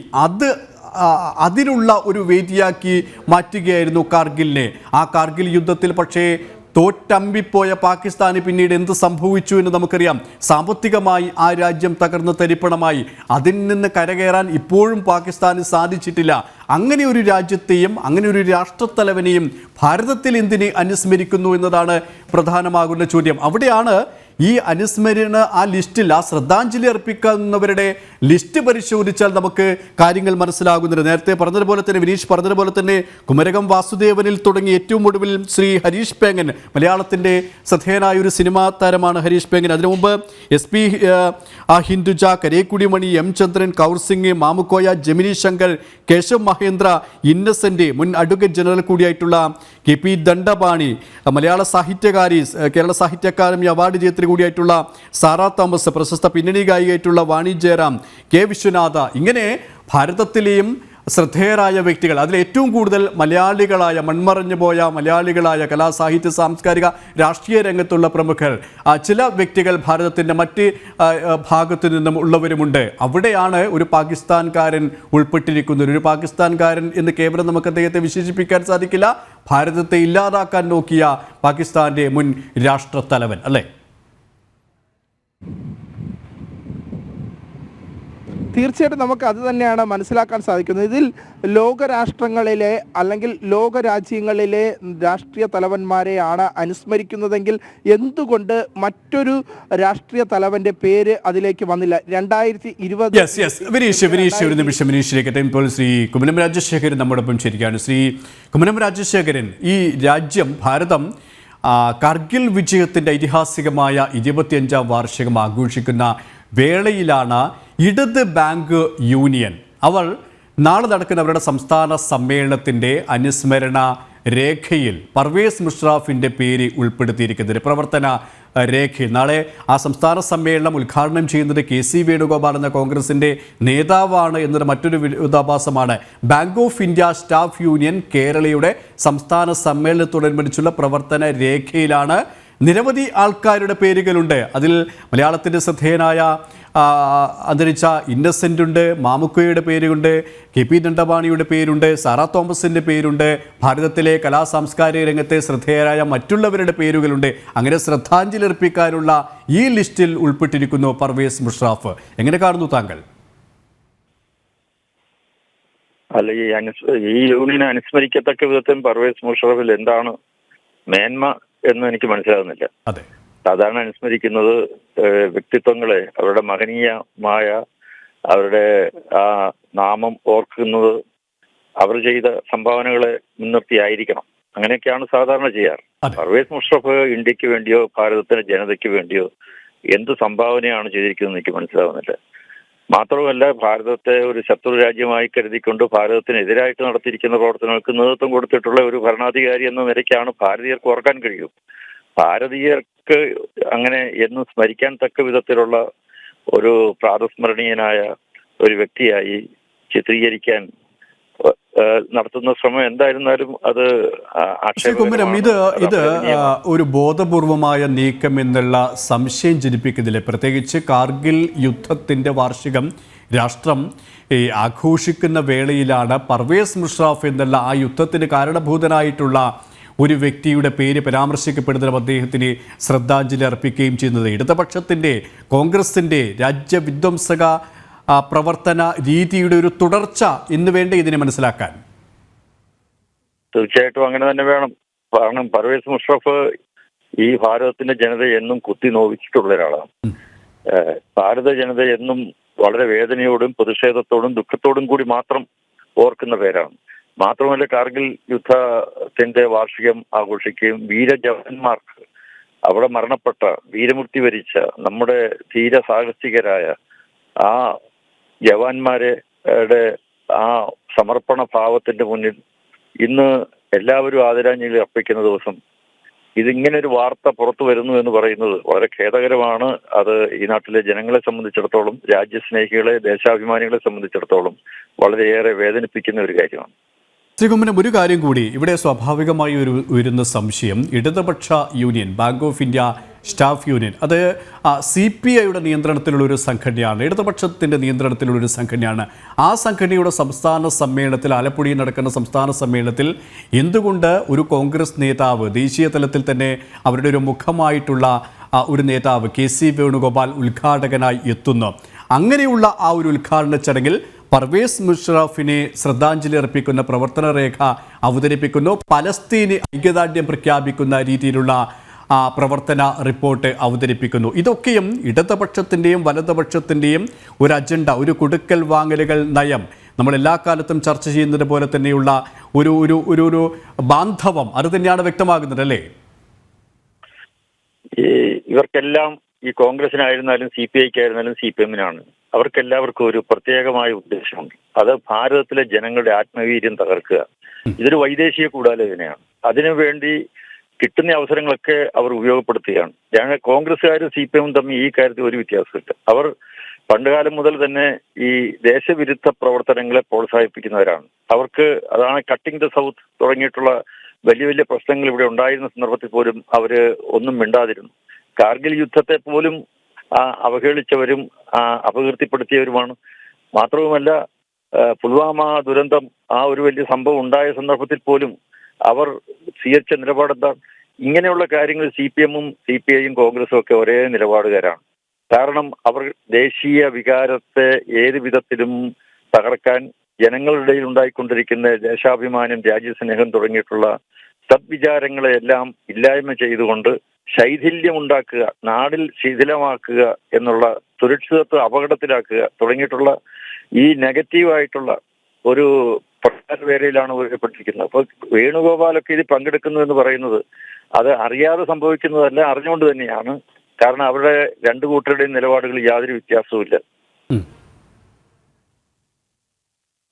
അതിനുള്ള ഒരു വേദിയാക്കി മാറ്റുകയായിരുന്നു കാർഗിലിനെ. ആ കാർഗിൽ യുദ്ധത്തിൽ പക്ഷേ തോറ്റമ്പിപ്പോയ പാകിസ്ഥാന് പിന്നീട് എന്ത് സംഭവിച്ചു എന്ന് നമുക്കറിയാം. സാമ്പത്തികമായി ആ രാജ്യം തകർന്ന് തരിപ്പണമായി. അതിൽ നിന്ന് കരകയറാൻ ഇപ്പോഴും പാകിസ്ഥാന് സാധിച്ചിട്ടില്ല. അങ്ങനെ ഒരു രാജ്യത്തെയും അങ്ങനെ ഒരു രാഷ്ട്രത്തലവനെയും ഭാരതത്തിൽ എന്തിനെ അനുസ്മരിക്കുന്നു എന്നതാണ് പ്രധാനമാകുന്ന ചോദ്യം. അവിടെയാണ് ഈ അനുസ്മരണ ആ ലിസ്റ്റിൽ, ആ ശ്രദ്ധാഞ്ജലി അർപ്പിക്കുന്നവരുടെ ലിസ്റ്റ് പരിശോധിച്ചാൽ നമുക്ക് കാര്യങ്ങൾ മനസ്സിലാകുന്നുണ്ട്. നേരത്തെ പറഞ്ഞതുപോലെ തന്നെ, വിനീഷ് പറഞ്ഞതുപോലെ തന്നെ, കുമരകം വാസുദേവനിൽ തുടങ്ങി ഏറ്റവും ഒടുവിൽ ശ്രീ ഹരീഷ് പേങ്ങൻ, മലയാളത്തിൻ്റെ ശ്രദ്ധേയനായ ഒരു സിനിമാ താരമാണ് ഹരീഷ് പേങ്ങൻ. അതിനു മുമ്പ് SP ഹിന്ദുജ, കരേക്കുടി മണി, M ചന്ദ്രൻ, കൗർ സിംഗ്, മാമുക്കോയ, ജമിനി ശങ്കർ, കേശവ് മഹേന്ദ്ര, ഇന്നസെന്റ്, മുൻ അഡ്വക്കേറ്റ് ജനറൽ കൂടിയായിട്ടുള്ള KP ദണ്ഡപാണി, മലയാള സാഹിത്യകാരി, കേരള സാഹിത്യ അക്കാദമി അവാർഡ് ജേത്രി കൂടിയായിട്ടുള്ള സാറാ തോമസ്, പ്രശസ്ത പിന്നണി ഗായികയായിട്ടുള്ള വാണി ജയറാം, K വിശ്വനാഥ, ഇങ്ങനെ ഭാരതത്തിലെയും ശ്രദ്ധേയരായ വ്യക്തികൾ, അതിൽ ഏറ്റവും കൂടുതൽ മലയാളികളായ, മൺമറഞ്ഞു പോയ മലയാളികളായ കലാ സാഹിത്യ സാംസ്കാരിക രാഷ്ട്രീയ രംഗത്തുള്ള പ്രമുഖർ, ചില വ്യക്തികൾ ഭാരതത്തിൻ്റെ മറ്റ് ഭാഗത്തു നിന്നും ഉള്ളവരുമുണ്ട്. അവിടെയാണ് ഒരു പാകിസ്ഥാൻകാരൻ ഉൾപ്പെട്ടിരിക്കുന്നത്. ഒരു പാകിസ്ഥാൻകാരൻ എന്ന് കേവലം നമുക്ക് അദ്ദേഹത്തെ വിശേഷിപ്പിക്കാൻ സാധിക്കില്ല. ഭാരതത്തെ ഇല്ലാതാക്കാൻ നോക്കിയ പാകിസ്ഥാൻ്റെ മുൻ രാഷ്ട്രത്തലവൻ, അല്ലേ? തീർച്ചയായിട്ടും നമുക്ക് അത് തന്നെയാണ് മനസ്സിലാക്കാൻ സാധിക്കുന്നത്. ഇതിൽ ലോകരാഷ്ട്രങ്ങളിലെ അല്ലെങ്കിൽ ലോകരാജ്യങ്ങളിലെ രാഷ്ട്രീയ തലവന്മാരെയാണ് അനുസ്മരിക്കുന്നതെങ്കിൽ എന്തുകൊണ്ട് മറ്റൊരു രാഷ്ട്രീയ തലവന്റെ പേര് അതിലേക്ക് വന്നില്ല? 2020 ഒരു നിമിഷം വിനീഷിലേക്ക് ഇപ്പോൾ ശ്രീ കുമ്മനം രാജശേഖരൻ നമ്മോടൊപ്പം ചേരുകയാണ്. ശ്രീ കുമ്മനം രാജശേഖരൻ, ഈ രാജ്യം, ഭാരതം, കാർഗിൽ വിജയത്തിൻ്റെ ഐതിഹാസികമായ 25ാം വാർഷികം ആഘോഷിക്കുന്ന വേളയിലാണ് ഇടത് ബാങ്ക് യൂണിയൻ അവർ നാളെ നടക്കുന്ന അവരുടെ സംസ്ഥാന സമ്മേളനത്തിൻ്റെ അനുസ്മരണ രേഖയിൽ പർവേസ് മുഷറഫിൻ്റെ പേര് ഉൾപ്പെടുത്തിയിരിക്കുന്നത്. പ്രവർത്തന രേഖയിൽ നാളെ ആ സംസ്ഥാന സമ്മേളനം ഉദ്ഘാടനം ചെയ്യുന്നത് KC വേണുഗോപാൽ എന്ന കോൺഗ്രസിൻ്റെ നേതാവാണ് എന്നൊരു മറ്റൊരു വിരോധാഭാസമാണ്. Bank of India Staff Union കേരളയുടെ സംസ്ഥാന സമ്മേളനത്തോടനുബന്ധിച്ചുള്ള പ്രവർത്തന രേഖയിലാണ് നിരവധി ആൾക്കാരുടെ പേരുകളുണ്ട്. അതിൽ മലയാളത്തിൻ്റെ ശ്രദ്ധേയനായ അന്തരിച്ച ഇന്നസെൻ്റ് ഉണ്ട്, മാമുക്കോയുടെ പേരുണ്ട്, KP ദണ്ഡപാണിയുടെ പേരുണ്ട്, സാറാ തോമസിൻ്റെ പേരുണ്ട്, ഭാരതത്തിലെ കലാ സാംസ്കാരിക രംഗത്തെ ശ്രദ്ധേയരായ മറ്റുള്ളവരുടെ പേരുകളുണ്ട്. അങ്ങനെ ശ്രദ്ധാഞ്ജലി അർപ്പിക്കാനുള്ള ഈ ലിസ്റ്റിൽ ഉൾപ്പെട്ടിരിക്കുന്നു പർവേസ് മുഷറഫ്. എങ്ങനെ കാണുന്നു താങ്കൾ? അല്ല, ഈ യൂണിയനെ അനുസ്മരിക്കത്തക്ക വിധത്തിൽ പർവേസ് മുഷറഫിൽ എന്താണ് മേന്മ എന്ന് എനിക്ക് മനസ്സിലാകുന്നില്ല. അതെ, സാധാരണ അനുസ്മരിക്കുന്നത് വ്യക്തിത്വങ്ങളെ, അവരുടെ മഹനീയമായ അവരുടെ ആ നാമം ഓർക്കുന്നത് അവർ ചെയ്ത സംഭാവനകളെ മുൻനിർത്തിയായിരിക്കണം. അങ്ങനെയൊക്കെയാണ് സാധാരണ ചെയ്യാറ്. പർവേസ് മുഷറഫ് ഇന്ത്യക്ക് വേണ്ടിയോ ഭാരതത്തിന്റെ ജനതയ്ക്ക് വേണ്ടിയോ എന്ത് സംഭാവനയാണ് ചെയ്തിരിക്കുന്നത് എനിക്ക് മനസ്സിലാവുന്നില്ല. മാത്രമല്ല, ഭാരതത്തെ ഒരു ശത്രു രാജ്യമായി കരുതിക്കൊണ്ട് ഭാരതത്തിനെതിരായിട്ട് നടത്തിയിരിക്കുന്ന പ്രവർത്തനങ്ങൾക്ക് നേതൃത്വം കൊടുത്തിട്ടുള്ള ഒരു ഭരണാധികാരി എന്ന നിലയ്ക്കാണ് ഭാരതീയർക്ക് ഓർക്കാൻ കഴിയൂ. ഭാരതീയർക്ക് അങ്ങനെ എന്നും സ്മരിക്കാൻ തക്ക വിധത്തിലുള്ള ഒരു പ്രാതസ്മരണീയനായ ഒരു വ്യക്തിയായി ചിത്രീകരിക്കാൻ നടത്തുന്ന ശ്രമം എന്തായിരുന്നാലും അത് ഇത് ഒരു ബോധപൂർവമായ നീക്കം എന്നുള്ള സംശയം ജനിപ്പിക്കുന്നില്ല. പ്രത്യേകിച്ച് കാർഗിൽ യുദ്ധത്തിന്റെ വാർഷികം രാഷ്ട്രം ആഘോഷിക്കുന്ന വേളയിലാണ് പർവേസ് മുഷറഫ് എന്നുള്ള ആ യുദ്ധത്തിന് കാരണഭൂതനായിട്ടുള്ള ഒരു വ്യക്തിയുടെ പേര് പരാമർശിക്കപ്പെടുന്നതും അദ്ദേഹത്തിന് ശ്രദ്ധാഞ്ജലി അർപ്പിക്കുകയും ചെയ്യുന്നത്. ഇടതുപക്ഷത്തിൻ്റെ, കോൺഗ്രസിൻ്റെ രാജ്യവിധ്വംസക പ്രവർത്തന രീതിയുടെ ഒരു തുടർച്ച എന്ന് വേണ്ട ഇതിനെ മനസ്സിലാക്കാൻ. തീർച്ചയായിട്ടും അങ്ങനെ തന്നെ വേണം. കാരണം പർവേസ് മുഷറഫ് ഈ ഭാരതത്തിന്റെ ജനത എന്നും കുത്തി നോവിച്ചിട്ടുള്ള ഒരാളാണ്. ഭാരത ജനത എന്നും വളരെ വേദനയോടും പ്രതിഷേധത്തോടും ദുഃഖത്തോടും കൂടി മാത്രം ഓർക്കുന്ന പേരാണ്. മാത്രമല്ല, കാർഗിൽ യുദ്ധത്തിന്റെ വാർഷികം ആഘോഷിക്കുകയും വീരജവാന്മാർക്ക്, അവിടെ മരണപ്പെട്ട വീരമൃത്യു വരിച്ച നമ്മുടെ ധീര സാഹസികരായ ആ ജവാന്മാരുടെ ആ സമർപ്പണ ഭാവത്തിന്റെ മുന്നിൽ ഇന്ന് എല്ലാവരും ആദരാഞ്ജലി അർപ്പിക്കുന്ന ദിവസം ഇതിങ്ങനെ ഒരു വാർത്ത പുറത്തു വരുന്നു എന്ന് പറയുന്നത് വളരെ ഖേദകരമാണ്. അത് ഈ നാട്ടിലെ ജനങ്ങളെ സംബന്ധിച്ചിടത്തോളം, രാജ്യസ്നേഹികളെ, ദേശാഭിമാനികളെ സംബന്ധിച്ചിടത്തോളം വളരെയേറെ വേദനിപ്പിക്കുന്ന ഒരു കാര്യമാണ്. ശ്രീകുമ്മനം, ഒരു കാര്യം കൂടി ഇവിടെ സ്വാഭാവികമായി ഉയരുന്ന സംശയം, ഇടതുപക്ഷ union, Bank of India Staff union, അത് CPIയുടെ നിയന്ത്രണത്തിലുള്ള ഒരു സംഘടനയാണ്, ഇടതുപക്ഷത്തിൻ്റെ നിയന്ത്രണത്തിലുള്ള ഒരു സംഘടനയാണ്. ആ സംഘടനയുടെ സംസ്ഥാന സമ്മേളനത്തിൽ, ആലപ്പുഴയിൽ നടക്കുന്ന സംസ്ഥാന സമ്മേളനത്തിൽ എന്തുകൊണ്ട് ഒരു കോൺഗ്രസ് നേതാവ്, ദേശീയ തലത്തിൽ തന്നെ അവരുടെ ഒരു മുഖമായിട്ടുള്ള ഒരു നേതാവ് KC വേണുഗോപാൽ ഉദ്ഘാടകനായി എത്തുന്നു? അങ്ങനെയുള്ള ആ ഒരു ഉദ്ഘാടന ചടങ്ങിൽ പർവേസ് മുഷറഫിനെ ശ്രദ്ധാഞ്ജലി അർപ്പിക്കുന്ന പ്രവർത്തന രേഖ അവതരിപ്പിക്കുന്നു, പലസ്തീന് ഐക്യദാർഢ്യം പ്രഖ്യാപിക്കുന്ന രീതിയിലുള്ള പ്രവർത്തന റിപ്പോർട്ട് അവതരിപ്പിക്കുന്നു. ഇതൊക്കെയും ഇടതുപക്ഷത്തിൻ്റെയും വലതുപക്ഷത്തിൻ്റെയും ഒരു അജണ്ട, ഒരു കൊടുക്കൽ വാങ്ങലുകൾ നയം, നമ്മൾ എല്ലാ കാലത്തും ചർച്ച ചെയ്യുന്നത് പോലെ തന്നെയുള്ള ഒരു ഒരു ഒരു ഒരു ബാന്ധവം അത് തന്നെയാണ് വ്യക്തമാകുന്നത്, അല്ലേ? ഇവർക്കെല്ലാം, ഈ കോൺഗ്രസിനായിരുന്നാലും CPIക്കായിരുന്നാലും CPM-നാണ്, അവർക്കെല്ലാവർക്കും ഒരു പ്രത്യേകമായ ഉദ്ദേശമുണ്ട്. അത് ഭാരതത്തിലെ ജനങ്ങളുടെ ആത്മവീര്യം തകർക്കുക. ഇതൊരു വൈദേശിക ഗൂഢാലോചനയാണ്. അതിനുവേണ്ടി കിട്ടുന്ന അവസരങ്ങളൊക്കെ അവർ ഉപയോഗപ്പെടുത്തുകയാണ്. ഞങ്ങൾ കോൺഗ്രസ്സുകാരും CPM-ഉം തമ്മിൽ ഈ കാര്യത്തിൽ ഒരു വ്യത്യാസമില്ല. അവർ പണ്ടുകാലം മുതൽ തന്നെ ഈ ദേശവിരുദ്ധ പ്രവർത്തനങ്ങളെ പ്രോത്സാഹിപ്പിക്കുന്നവരാണ്. അവർക്ക് അതാണ് കട്ടിംഗ് ദ സൗത്ത് തുടങ്ങിയിട്ടുള്ള വലിയ വലിയ പ്രശ്നങ്ങൾ ഇവിടെ ഉണ്ടായിരുന്ന സന്ദർഭത്തിൽ പോലും അവര് ഒന്നും മിണ്ടാതിരുന്നു. കാർഗിൽ യുദ്ധത്തെ പോലും അവഹേളിച്ചവരും അപകീർത്തിപ്പെടുത്തിയവരുമാണ്. മാത്രവുമല്ല, പുൽവാമ ദുരന്തം, ആ ഒരു വലിയ സംഭവം ഉണ്ടായ സന്ദർഭത്തിൽ പോലും അവർ സ്വീകരിച്ച നിലപാടെന്താ? ഇങ്ങനെയുള്ള കാര്യങ്ങൾ CPM-ഉം CPI-യും കോൺഗ്രസും ഒക്കെ ഒരേ നിലപാടുകാരാണ്. കാരണം അവർ ദേശീയ വികാരത്തെ ഏത് വിധത്തിലും തകർക്കാൻ, ജനങ്ങളുടെ ഇടയിൽ ഉണ്ടായിക്കൊണ്ടിരിക്കുന്ന ദേശാഭിമാനം, രാജ്യസ്നേഹം തുടങ്ങിയിട്ടുള്ള സദ്വിചാരങ്ങളെയെല്ലാം ഇല്ലായ്മ ചെയ്തുകൊണ്ട് ശൈഥില്യമുണ്ടാക്കുക, നാടിൽ ശിഥിലമാക്കുക എന്നുള്ള, സുരക്ഷിതത്വം അപകടത്തിലാക്കുക തുടങ്ങിയിട്ടുള്ള ഈ നെഗറ്റീവായിട്ടുള്ള ഒരു പ്രചാരവേലയിലാണ് ഉയർപ്പെട്ടിരിക്കുന്നത്. അപ്പോൾ വേണുഗോപാലൊക്കെ ഇതിൽ പങ്കെടുക്കുന്നു എന്ന് പറയുന്നത് അത് അറിയാതെ സംഭവിക്കുന്നതല്ല, അറിഞ്ഞുകൊണ്ട് തന്നെയാണ്. കാരണം അവരുടെ രണ്ടു കൂട്ടരുടെയും നിലപാടുകൾ യാതൊരു വ്യത്യാസവുമില്ല.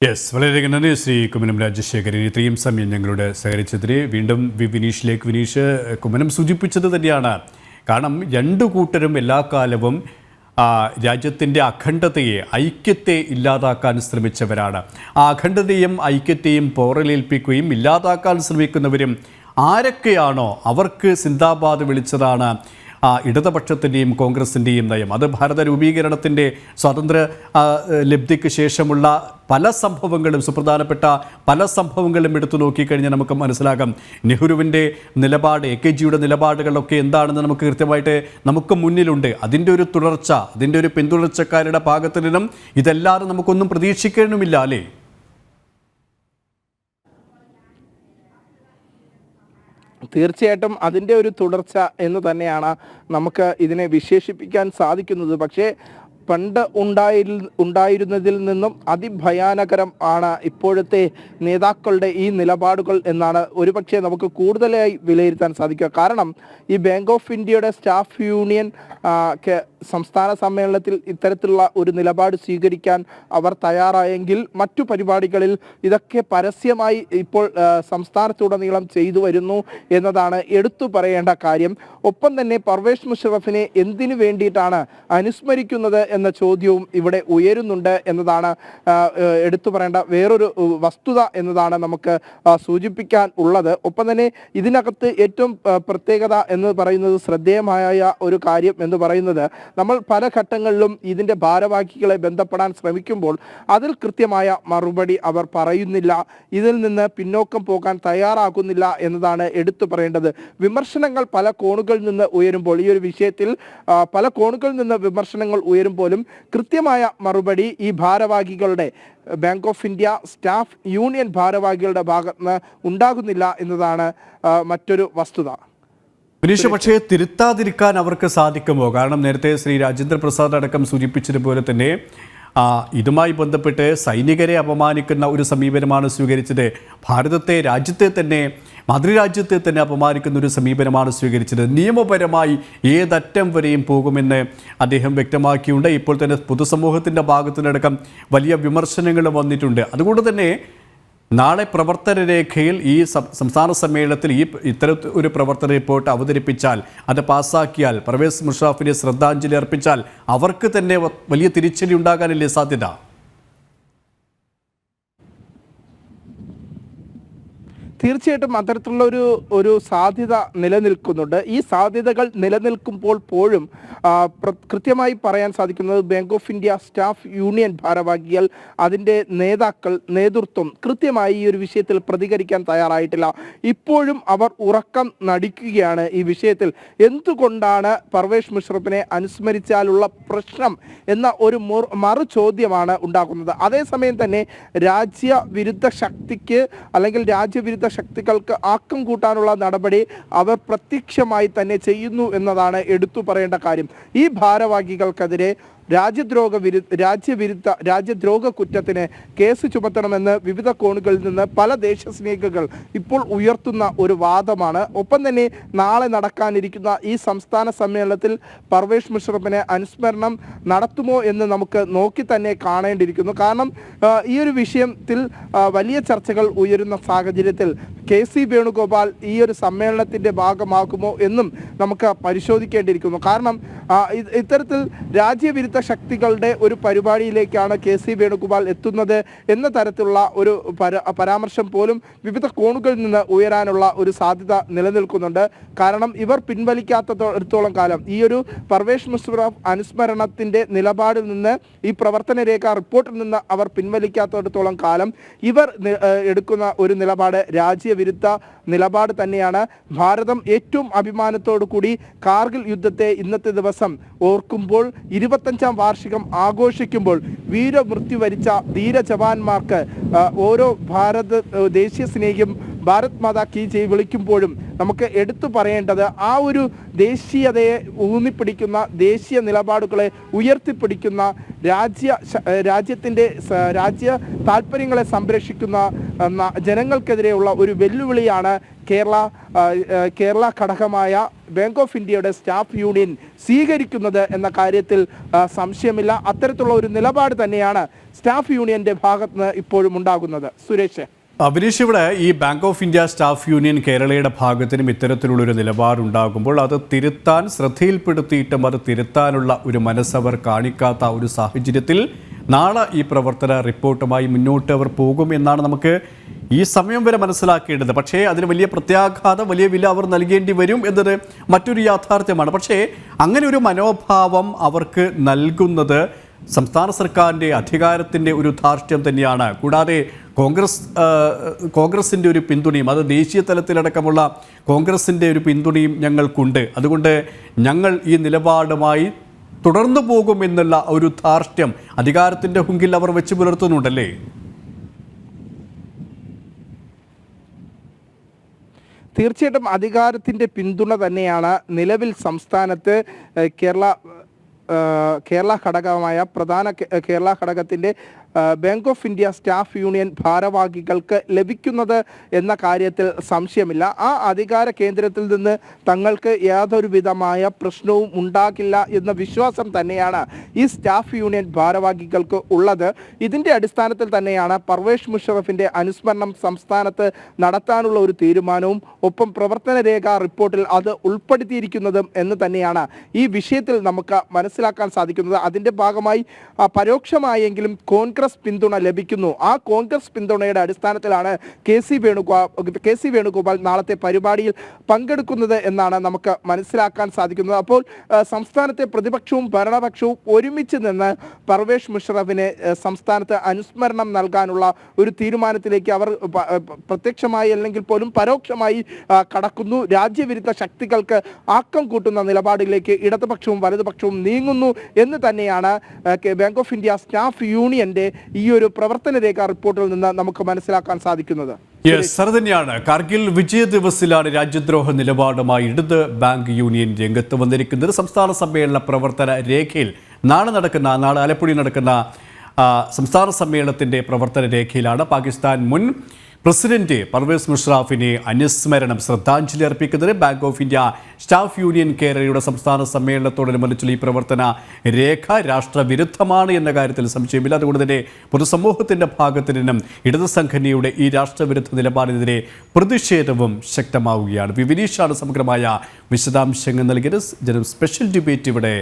യെസ്, വളരെ നന്ദി ശ്രീ കുമ്മനം രാജശേഖരൻ. ഇത്രയും സമയം ഞങ്ങളോട് സഹകരിച്ചതിന്. വീണ്ടും വിനീഷിലേക്ക്. വിനീഷ്, കുമ്മനം സൂചിപ്പിച്ചത് തന്നെയാണ്. കാരണം രണ്ടു കൂട്ടരും എല്ലാ കാലവും രാജ്യത്തിൻ്റെ അഖണ്ഡതയെ, ഐക്യത്തെ ഇല്ലാതാക്കാൻ ശ്രമിച്ചവരാണ്. ആ അഖണ്ഡതയും ഐക്യത്തെയും പോറലേൽപ്പിക്കുകയും ഇല്ലാതാക്കാൻ ശ്രമിക്കുന്നവരും ആരൊക്കെയാണോ അവർക്ക് സിന്ദാബാദ് വിളിച്ചതാണ് ഇടതുപക്ഷത്തിൻ്റെയും കോൺഗ്രസിൻ്റെയും നയം. അത് ഭാരത രൂപീകരണത്തിൻ്റെ സ്വാതന്ത്ര്യ ലബ്ധിക്ക് ശേഷമുള്ള പല സംഭവങ്ങളും, സുപ്രധാനപ്പെട്ട പല സംഭവങ്ങളും എടുത്തു നോക്കിക്കഴിഞ്ഞാൽ നമുക്ക് മനസ്സിലാകാം നെഹ്റുവിൻ്റെ നിലപാട്, AKGയുടെ നിലപാടുകളൊക്കെ എന്താണെന്ന് നമുക്ക് കൃത്യമായിട്ട് നമുക്ക് മുന്നിലുണ്ട്. അതിൻ്റെ ഒരു തുടർച്ച, അതിൻ്റെ ഒരു പിന്തുടർച്ചക്കാരുടെ ഭാഗത്തു നിന്നും ഇതല്ലാതെ നമുക്കൊന്നും പ്രതീക്ഷിക്കാനുമില്ല അല്ലേ? തീർച്ചയായിട്ടും അതിൻ്റെ ഒരു തുടർച്ച എന്ന് തന്നെയാണ് നമുക്ക് ഇതിനെ വിശേഷിപ്പിക്കാൻ സാധിക്കുന്നത്. പക്ഷേ പണ്ട് ഉണ്ടായിരുന്നതിൽ നിന്നും അതിഭയാനകരം ആണ് ഇപ്പോഴത്തെ നേതാക്കളുടെ ഈ നിലപാടുകൾ എന്നാണ് ഒരുപക്ഷെ നമുക്ക് കൂടുതലായി വിലയിരുത്താൻ സാധിക്കുക. കാരണം ഈ ബാങ്ക് ഓഫ് ഇന്ത്യയുടെ സ്റ്റാഫ് യൂണിയൻ സംസ്ഥാന സമ്മേളനത്തിൽ ഇത്തരത്തിലുള്ള ഒരു നിലപാട് സ്വീകരിക്കാൻ അവർ തയ്യാറായെങ്കിൽ മറ്റു പരിപാടികളിൽ ഇതൊക്കെ പരസ്യമായി ഇപ്പോൾ സംസ്ഥാനത്തുടനീളം ചെയ്തു വരുന്നു എന്നതാണ് എടുത്തു പറയേണ്ട കാര്യം. ഒപ്പം തന്നെ പർവേസ് മുഷറഫിനെ എന്തിനു വേണ്ടിയിട്ടാണ് അനുസ്മരിക്കുന്നത് എന്ന ചോദ്യവും ഇവിടെ ഉയരുന്നുണ്ട് എന്നതാണ് എടുത്തു പറയേണ്ട വേറൊരു വസ്തുത എന്നതാണ് നമുക്ക് സൂചിപ്പിക്കാൻ ഉള്ളത്. ഒപ്പം തന്നെ ഇതിനകത്ത് ഏറ്റവും പ്രത്യേകത എന്ന് പറയുന്നത്, ശ്രദ്ധേയമായ ഒരു കാര്യം എന്ന് പറയുന്നത്, നമ്മൾ പല ഘട്ടങ്ങളിലും ഇതിൻ്റെ ഭാരവാഹികളെ ബന്ധപ്പെടാൻ ശ്രമിക്കുമ്പോൾ അതിൽ കൃത്യമായ മറുപടി അവർ പറയുന്നില്ല, ഇതിൽ നിന്ന് പിന്നോക്കം പോകാൻ തയ്യാറാകുന്നില്ല എന്നതാണ് എടുത്തു പറയേണ്ടത്. വിമർശനങ്ങൾ പല കോണുകളിൽ നിന്ന് ഉയരുമ്പോൾ, ഈ ഒരു വിഷയത്തിൽ പല കോണുകളിൽ നിന്ന് വിമർശനങ്ങൾ ഉയരുമ്പോഴും കൃത്യമായ മറുപടി ഈ ഭാരവാഹികളുടെ, bank of India Staff union ഭാരവാഹികളുടെ ഭാഗത്ത് നിന്ന് ഉണ്ടാകുന്നില്ല എന്നതാണ് മറ്റൊരു വസ്തുത. വിനീഷ്, പക്ഷേ തിരുത്താതിരിക്കാൻ അവർക്ക് സാധിക്കുമോ? കാരണം നേരത്തെ ശ്രീ രാജേന്ദ്ര പ്രസാദ് അടക്കം സൂചിപ്പിച്ചതുപോലെ തന്നെ ഇതുമായി ബന്ധപ്പെട്ട് സൈനികരെ അപമാനിക്കുന്ന ഒരു സമീപനമാണ് സ്വീകരിച്ചത്. ഭാരതത്തെ, രാജ്യത്തെ തന്നെ, മാതൃരാജ്യത്തെ തന്നെ അപമാനിക്കുന്ന ഒരു സമീപനമാണ് സ്വീകരിച്ചത്. നിയമപരമായി ഏതറ്റം വരെയും പോകുമെന്ന് അദ്ദേഹം വ്യക്തമാക്കിയുണ്ട്. ഇപ്പോൾ തന്നെ പൊതുസമൂഹത്തിൻ്റെ ഭാഗത്തുനിന്നടക്കം വലിയ വിമർശനങ്ങൾ വന്നിട്ടുണ്ട്. അതുകൊണ്ട് തന്നെ നാളെ പ്രവർത്തന രേഖയിൽ ഈ സംസ്ഥാന സമ്മേളനത്തിൽ ഇത്തരത്തിൽ ഒരു പ്രവർത്തന റിപ്പോർട്ട് അവതരിപ്പിച്ചാൽ, അത് പാസ്സാക്കിയാൽ, പർവേസ് മുഷറഫിനെ ശ്രദ്ധാഞ്ജലി അർപ്പിച്ചാൽ അവർക്ക് തന്നെ വലിയ തിരിച്ചടി ഉണ്ടാകാനല്ലേ സാധ്യത? തീർച്ചയായിട്ടും അത്തരത്തിലുള്ള ഒരു സാധ്യത നിലനിൽക്കുന്നുണ്ട്. ഈ സാധ്യതകൾ നിലനിൽക്കുമ്പോൾ പോലും കൃത്യമായി പറയാൻ സാധിക്കുന്നത്, bank of India Staff union ഭാരവാഹികൾ, അതിൻ്റെ നേതൃത്വം കൃത്യമായി ഈ ഒരു വിഷയത്തിൽ പ്രതികരിക്കാൻ തയ്യാറായിട്ടില്ല. ഇപ്പോഴും അവർ ഉറക്കം നടിക്കുകയാണ് ഈ വിഷയത്തിൽ. എന്തുകൊണ്ടാണ് പർവേസ് മുഷറഫിനെ അനുസ്മരിച്ചാലുള്ള പ്രശ്നം എന്ന ഒരു മറു ചോദ്യമാണ് ഉണ്ടാക്കുന്നത്. അതേസമയം തന്നെ രാജ്യവിരുദ്ധ ശക്തിക്ക് അല്ലെങ്കിൽ രാജ്യവിരുദ്ധ ശക്തികൾക്ക് ആക്കം കൂട്ടാനുള്ള നടപടി അവർ പ്രത്യക്ഷമായി തന്നെ ചെയ്യുന്നു എന്നതാണ് എടുത്തു പറയേണ്ട കാര്യം. ഈ ഭാരവാഹികൾക്കെതിരെ രാജ്യദ്രോഹ കുറ്റത്തിന് കേസ് ചുമത്തണമെന്ന് വിവിധ കോണുകളിൽ നിന്ന് പല ദേശസ്നേഹികൾ ഇപ്പോൾ ഉയർത്തുന്ന ഒരു വാദമാണ്. ഒപ്പം തന്നെ നാളെ നടക്കാനിരിക്കുന്ന ഈ സംസ്ഥാന സമ്മേളനത്തിൽ പർവേസ് മുഷറഫിനെ അനുസ്മരണം നടത്തുമോ എന്ന് നമുക്ക് നോക്കി തന്നെ കാണേണ്ടിയിരിക്കുന്നു. കാരണം ഈ ഒരു വിഷയത്തിൽ വലിയ ചർച്ചകൾ ഉയരുന്ന സാഹചര്യത്തിൽ KC വേണുഗോപാൽ ഈ ഒരു സമ്മേളനത്തിൻ്റെ ഭാഗമാകുമോ എന്നും നമുക്ക് പരിശോധിക്കേണ്ടിയിരിക്കുന്നു. കാരണം ഇത്തരത്തിൽ രാജ്യവിരുദ്ധ ശക്തികളുടെ ഒരു പരിപാടിയിലേക്കാണ് KC വേണുഗോപാൽ എത്തുന്നത് എന്ന തരത്തിലുള്ള ഒരു പരാമർശം പോലും വിവിധ കോണുകളിൽ നിന്ന് ഉയരാനുള്ള ഒരു സാധ്യത നിലനിൽക്കുന്നുണ്ട്. കാരണം ഇവർ പിൻവലിക്കാത്തടത്തോളം കാലം, ഈ ഒരു പർവേസ് മുഷറഫ് അനുസ്മരണത്തിൻ്റെ നിലപാടിൽ നിന്ന്, ഈ പ്രവർത്തന രേഖ റിപ്പോർട്ടിൽ നിന്ന് അവർ പിൻവലിക്കാത്തടത്തോളം കാലം ഇവർ എടുക്കുന്ന ഒരു നിലപാട് രാജ്യവിരുദ്ധ നിലപാട് തന്നെയാണ്. ഭാരതം ഏറ്റവും അഭിമാനത്തോടു കൂടി കാർഗിൽ യുദ്ധത്തെ ഇന്നത്തെ ദിവസം ഓർക്കുമ്പോൾ, 25ാം വാർഷികം ആഘോഷിക്കുമ്പോൾ വീരമൃത്യു വരിച്ച ധീര ജവാന്മാർക്ക് ഓരോ ദേശീയ സ്നേഹിയും ഭാരത് മാതാ കീ ജയ് വിളിക്കുമ്പോഴും നമുക്ക് എടുത്തു പറയേണ്ടത് ആ ഒരു ദേശീയതയെ ഊന്നിപ്പിടിക്കുന്ന ദേശീയ നിലപാടുകളെ ഉയർത്തിപ്പിടിക്കുന്ന രാജ്യത്തിൻ്റെ രാജ്യ താല്പര്യങ്ങളെ സംരക്ഷിക്കുന്ന ജനങ്ങൾക്കെതിരെയുള്ള ഒരു വെല്ലുവിളിയാണ് കേരള ഘടകമായ ബാങ്ക് ഓഫ് ഇന്ത്യയുടെ സ്റ്റാഫ് യൂണിയൻ സ്വീകരിക്കുന്നത് എന്ന കാര്യത്തിൽ സംശയമില്ല. അത്തരത്തിലുള്ള ഒരു നിലപാട് തന്നെയാണ് സ്റ്റാഫ് യൂണിയന്റെ ഭാഗത്ത് നിന്ന് ഇപ്പോഴും ഉണ്ടാകുന്നത്. സുരേഷ്, അഭിനീഷ്, ഇവിടെ ഈ bank of India Staff Union കേരളയുടെ ഭാഗത്തിനും ഇത്തരത്തിലുള്ളൊരു നിലപാടുണ്ടാകുമ്പോൾ അത് തിരുത്താൻ ശ്രദ്ധയിൽപ്പെടുത്തിയിട്ടും അത് തിരുത്താനുള്ള ഒരു മനസ്സവർ കാണിക്കാത്ത ഒരു സാഹചര്യത്തിൽ നാളെ ഈ പ്രവർത്തന റിപ്പോർട്ടുമായി മുന്നോട്ട് അവർ പോകും എന്നാണ് നമുക്ക് ഈ സമയം വരെ മനസ്സിലാക്കേണ്ടത്. പക്ഷേ അതിന് വലിയ പ്രത്യാഘാതം, വലിയ വില അവർ നൽകേണ്ടി വരും എന്നത് മറ്റൊരു യാഥാർത്ഥ്യമാണ്. പക്ഷേ അങ്ങനെ ഒരു മനോഭാവം അവർക്ക് നൽകുന്നത് സംസ്ഥാന സർക്കാരിൻ്റെ അധികാരത്തിൻ്റെ ഒരു ധാർഷ്ട്യം തന്നെയാണ്. കൂടാതെ കോൺഗ്രസിൻ്റെ ഒരു പിന്തുണയും, അത് ദേശീയ തലത്തിലടക്കമുള്ള കോൺഗ്രസിൻ്റെ ഒരു പിന്തുണയും ഞങ്ങൾക്കുണ്ട്. അതുകൊണ്ട് ഞങ്ങൾ ഈ നിലപാടുമായി തുടർന്നു പോകുമെന്നുള്ള ഒരു ധാർഷ്ട്യം അധികാരത്തിൻ്റെ ഹുങ്കിൽ അവർ വെച്ച് പുലർത്തുന്നുണ്ടല്ലേ? തീർച്ചയായിട്ടും അധികാരത്തിൻ്റെ പിന്തുണ തന്നെയാണ് നിലവിൽ സംസ്ഥാനത്ത് കേരള ഘടകമായ കേരള ഘടകത്തിൻ്റെ Bank of India Staff Union ഭാരവാഹികൾക്ക് ലഭിക്കുന്നത് എന്ന കാര്യത്തിൽ സംശയമില്ല. ആ അധികാര കേന്ദ്രത്തിൽ നിന്ന് തങ്ങൾക്ക് യാതൊരു വിധമായ പ്രശ്നവും ഉണ്ടാകില്ല എന്ന വിശ്വാസം തന്നെയാണ് ഈ സ്റ്റാഫ് യൂണിയൻ ഭാരവാഹികൾക്ക് ഉള്ളത്. ഇതിൻ്റെ അടിസ്ഥാനത്തിൽ തന്നെയാണ് പർവേഷ് മുഷറഫിൻ്റെ അനുസ്മരണം സംസ്ഥാനത്ത് നടത്താനുള്ള ഒരു തീരുമാനവും ഒപ്പം പ്രവർത്തന രേഖ റിപ്പോർട്ടിൽ അത് ഉൾപ്പെടുത്തിയിരിക്കുന്നതും എന്ന് തന്നെയാണ് ഈ വിഷയത്തിൽ നമുക്ക് മനസ്സിലാക്കാൻ സാധിക്കുന്നത്. അതിൻ്റെ ഭാഗമായി പരോക്ഷമായെങ്കിലും കോൺഗ്രസ് പിന്തുണ ലഭിക്കുന്നു. ആ കോൺഗ്രസ് പിന്തുണയുടെ അടിസ്ഥാനത്തിലാണ് കെ സി വേണുഗോപാൽ നാളത്തെ പരിപാടിയിൽ പങ്കെടുക്കുന്നത് എന്നാണ് നമുക്ക് മനസ്സിലാക്കാൻ സാധിക്കുന്നത്. അപ്പോൾ സംസ്ഥാനത്തെ പ്രതിപക്ഷവും ഭരണപക്ഷവും ഒരുമിച്ച് നിന്ന് പർവേഷ് മുഷറഫിനെ സംസ്ഥാനത്ത് അനുസ്മരണം നൽകാനുള്ള ഒരു തീരുമാനത്തിലേക്ക് അവർ പ്രത്യക്ഷമായി അല്ലെങ്കിൽ പോലും പരോക്ഷമായി കടക്കുന്നു. രാജ്യവിരുദ്ധ ശക്തികൾക്ക് ആക്കം കൂട്ടുന്ന നിലപാടിലേക്ക് ഇടതുപക്ഷവും വലതുപക്ഷവും നീങ്ങുന്നു എന്ന് തന്നെയാണ് ബാങ്ക് ഓഫ് ഇന്ത്യ സ്റ്റാഫ് യൂണിയന്റെ ഈ ഒരു പ്രവർത്തന രേഖ റിപ്പോർട്ടിൽ നിന്ന് നമുക്ക് മനസ്സിലാക്കാൻ സാധിക്കുന്നത്. അത് തന്നെയാണ്. കാർഗിൽ വിജയ ദിവസിലാണ് രാജ്യദ്രോഹ നിലപാടുമായി ഇടത് ബാങ്ക് യൂണിയൻ രംഗത്ത് വന്നിരിക്കുന്നത്. സംസ്ഥാന സമ്മേളന പ്രവർത്തന രേഖയിൽ നാളെ ആലപ്പുഴയിൽ നടക്കുന്ന സംസ്ഥാന സമ്മേളനത്തിൻ്റെ പ്രവർത്തന രേഖയിലാണ് പാകിസ്ഥാൻ മുൻ പ്രസിഡന്റ് പർവേസ് മുഷറഫിനെ അനുസ്മരണം ശ്രദ്ധാഞ്ജലി അർപ്പിക്കുന്നത്. Bank of India Staff Union കേരളയുടെ സംസ്ഥാന സമ്മേളനത്തോടനുബന്ധിച്ചുള്ള ഈ പ്രവർത്തന രേഖ രാഷ്ട്രവിരുദ്ധമാണ് എന്ന കാര്യത്തിൽ സംശയമില്ല. അതുകൊണ്ട് തന്നെ പൊതുസമൂഹത്തിൻ്റെ ഭാഗത്തു നിന്നും ഇടത് സംഘടനയുടെ ഈ രാഷ്ട്രവിരുദ്ധ നിലപാടിനെതിരെ പ്രതിഷേധവും ശക്തമാവുകയാണ്. വിനീഷാണ് സമഗ്രമായ വിശദാംശങ്ങൾ നൽകിയത്. ജനം സ്പെഷ്യൽ ഡിബേറ്റ് ഇവിടെ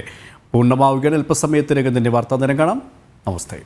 പൂർണ്ണമാവുകയാണ്. അല്പസമയത്തിനകം തന്നെ വാർത്താ ദിനം കാണാം. നമസ്തേ.